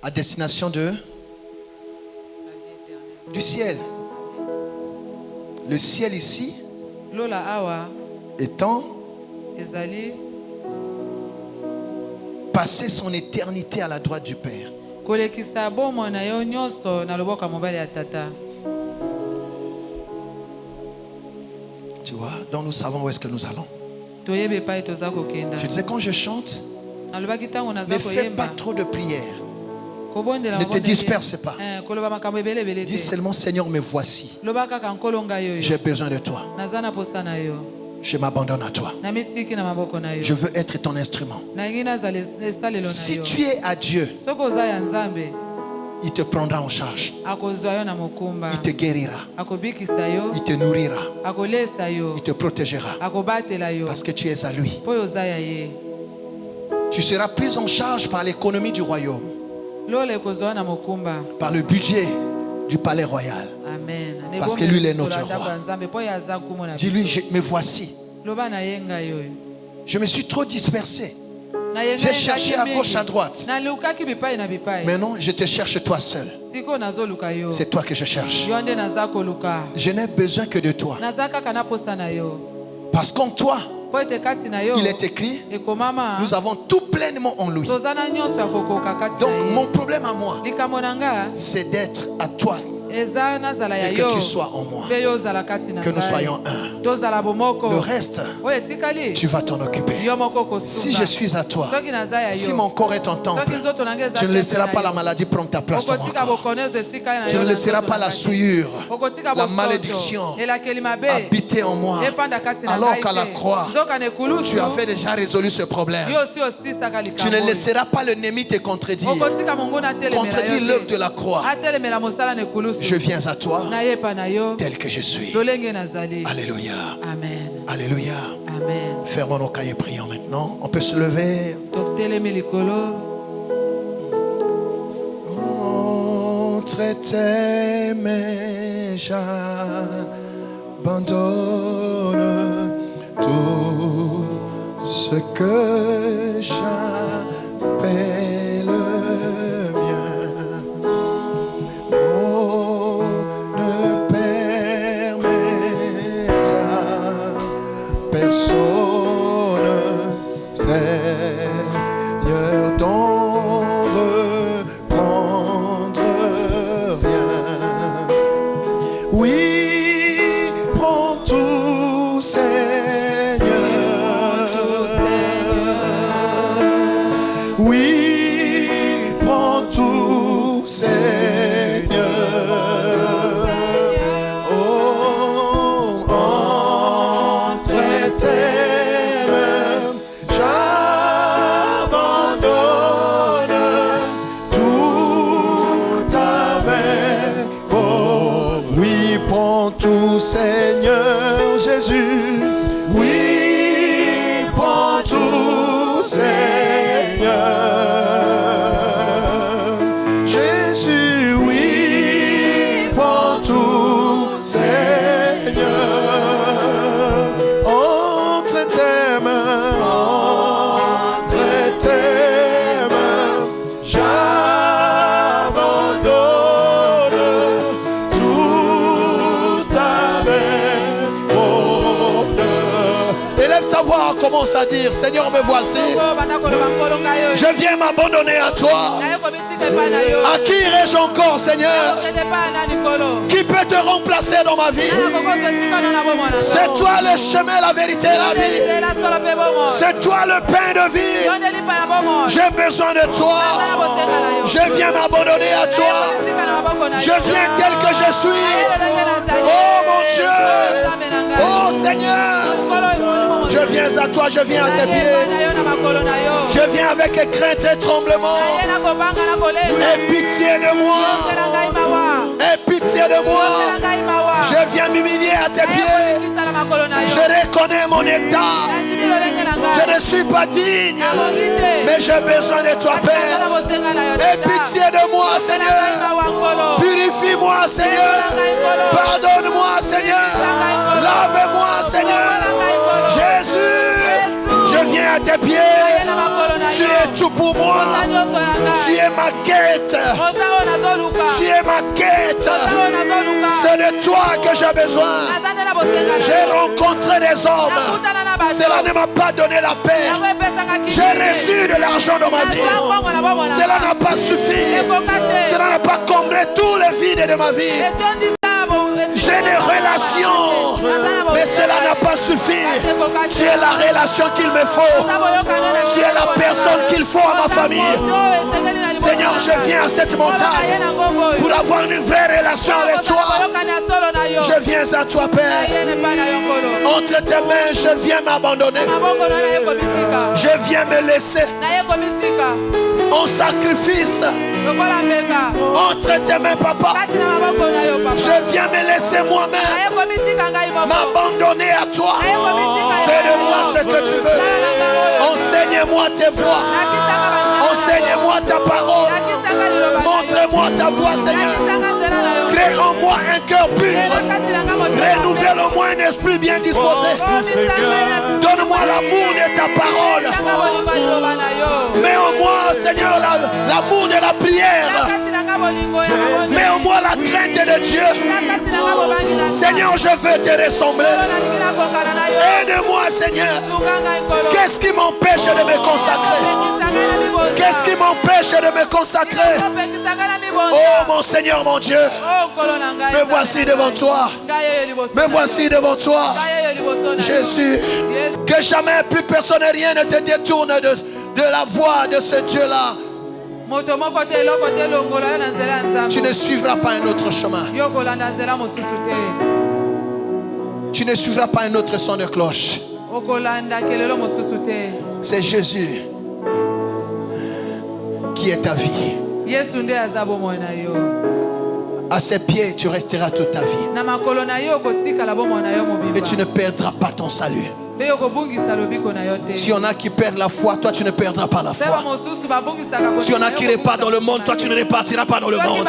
À destination du ciel. Le ciel ici étant passer son éternité à la droite du Père. Tu vois, donc nous savons où est-ce que nous allons. Je disais, quand je chante, ne fais pas trop de prières. Ne te disperse pas. Dis seulement, Seigneur, me voici. J'ai besoin de toi. Je m'abandonne à toi. Je veux être ton instrument. Si tu es à Dieu, il te prendra en charge. Il te guérira. Il te nourrira. Il te protégera. Parce que tu es à lui. Tu seras pris en charge par l'économie du royaume. Par le budget du palais royal. Amen. Parce que lui, il est notre roi. Dis-lui, me voici. Je me suis trop dispersé. J'ai cherché à gauche, à droite. Mais non, je te cherche toi seul. C'est toi que je cherche. Je n'ai besoin que de toi. Parce qu'en toi, il est écrit, nous avons tout pleinement en lui. Donc mon problème à moi, c'est d'être à toi et que tu sois en moi. Que nous soyons un. Le reste, tu vas t'en occuper. Si je suis à toi, si mon corps est en temple, tu ne laisseras pas la maladie prendre ta place dans mon corps. Tu ne laisseras pas la souillure, la malédiction habiter en moi. Alors qu'à la croix, tu avais déjà résolu ce problème. Tu ne laisseras pas l'ennemi te contredire. Contredire l'œuvre de la croix. Je viens à toi tel que je suis. Alléluia. Amen. Alléluia. Amen. Fermons nos cahiers, prions maintenant. On peut se lever. Entre tes mains, j'abandonne tout ce que j'appelle bien. Oh, ne permets à personne, Seigneur, d'en reprendre rien. Oui, prends tout, Seigneur. Oui, prends tout, Seigneur. Oh, entre tes mains, j'abandonne tout avec. Oh, oui, prends tout, Seigneur Jésus. Oui, prends tout, Seigneur Jésus. Oui, prends tout, Seigneur. Entre tes mains, j'abandonne tout avec bonheur. Élève ta voix, commence à dire: Seigneur, me voici. Je viens m'abandonner à toi. À qui irai-je encore, Seigneur? Qui peut te remplacer dans ma vie? C'est toi le chemin, la vérité et la vie. C'est toi le pain de vie. J'ai besoin de toi. Je viens m'abandonner à toi. Je viens tel que je suis. Oh mon Dieu. Oh Seigneur. Je viens à toi, je viens à tes pieds. Je viens avec crainte et tremblement. Aie pitié de moi. Aie pitié de moi. Je viens m'humilier à tes pieds. Je reconnais mon état. Je ne suis pas digne, mais j'ai besoin de toi, Père. Aie pitié de moi, Seigneur. Purifie-moi, Seigneur. Pardonne-moi, Seigneur. Lave-moi, Seigneur. Jésus, je viens à tes pieds. Tu es tout pour moi. Tu es ma quête. Tu es ma quête. C'est de toi que j'ai besoin. J'ai rencontré des hommes. Cela ne m'a pas donné la paix. J'ai reçu de l'argent dans ma vie. Cela n'a pas suffi. Cela n'a pas comblé tous les vides de ma vie. J'ai des relations, mais cela n'a pas suffi. Tu es la relation qu'il me faut. Tu es la personne qu'il faut à ma famille. Seigneur, je viens à cette montagne pour avoir une vraie relation avec toi. Je viens à toi, Père. Entre tes mains, je viens m'abandonner. Je viens me laisser en sacrifice. Entre tes mains, Papa. Je viens me laisser moi-même, m'abandonner à toi. Fais de moi ce que tu veux. Enseigne-moi tes voies. Enseigne-moi ta parole. Montre-moi ta voix, Seigneur. Crée en moi un cœur pur. Renouvelle en moi un esprit bien disposé. Donne-moi l'amour de ta parole. Mets en moi, Seigneur, l'amour de la prière. Mets en moi la crainte de Dieu. Seigneur, je veux te ressembler. Aide-moi, Seigneur. Qu'est-ce qui m'empêche de me consacrer? Qu'est-ce qui m'empêche de me consacrer. Oh mon Seigneur, mon Dieu, me voici devant toi. Me voici devant toi. Jésus, que jamais plus personne et rien ne te détourne de la voie de ce Dieu-là. Tu ne suivras pas un autre chemin. Tu ne suivras pas un autre son de cloche. C'est Jésus qui est ta vie. À ses pieds, tu resteras toute ta vie. Et tu ne perdras pas ton salut. Si on a qui perdent la foi, toi tu ne perdras pas la foi. Si on a qui repartent dans le monde, toi tu ne repartiras pas dans le monde.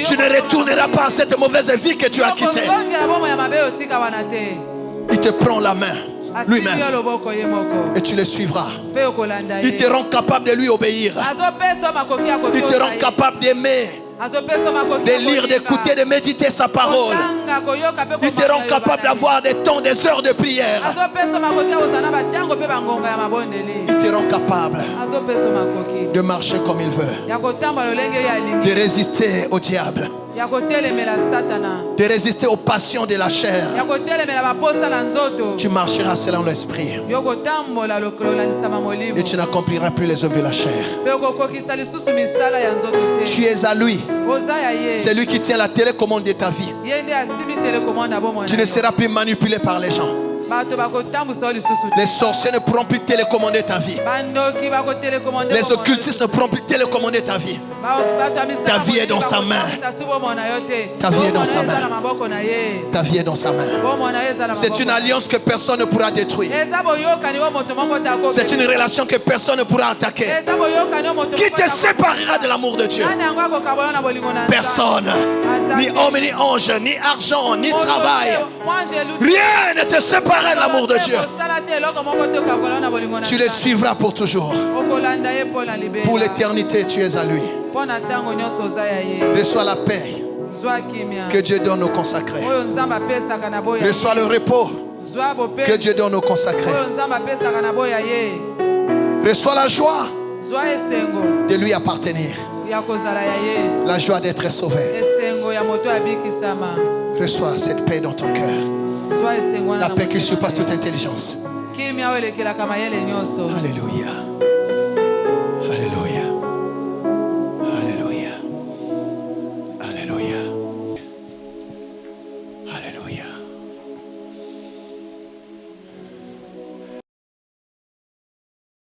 Tu ne retourneras pas à cette mauvaise vie que tu as quittée. Il te prend la main lui-même et tu le suivras. Il te rend capable de lui obéir. Il te rend capable d'aimer, de lire, d'écouter, de méditer sa parole. Il te rend capable d'avoir des temps, des heures de prière. Il te rend capable de marcher comme il veut, de résister au diable, de résister aux passions de la chair. Tu marcheras selon l'esprit et tu n'accompliras plus les œuvres de la chair. Tu es à lui. C'est lui qui tient la télécommande de ta vie. Tu ne seras plus manipulé par les gens. Les sorciers ne pourront plus télécommander ta vie. Les occultistes ne pourront plus télécommander ta vie. Ta vie est dans sa main. Ta vie est dans sa main. Ta vie est dans sa main. C'est une alliance que personne ne pourra détruire. C'est une relation que personne ne pourra attaquer. Qui te séparera de l'amour de Dieu? Personne. Ni homme, ni ange, ni argent, ni travail. Rien ne te séparera de l'amour de Dieu. Tu le suivras pour toujours. Pour l'éternité, tu es à lui. Reçois la paix que Dieu donne aux consacrés. Reçois le repos que Dieu donne aux consacrés. Reçois la joie de lui appartenir. La joie d'être sauvé. Reçois cette paix dans ton cœur. La paix qui surpasse toute intelligence. Alléluia.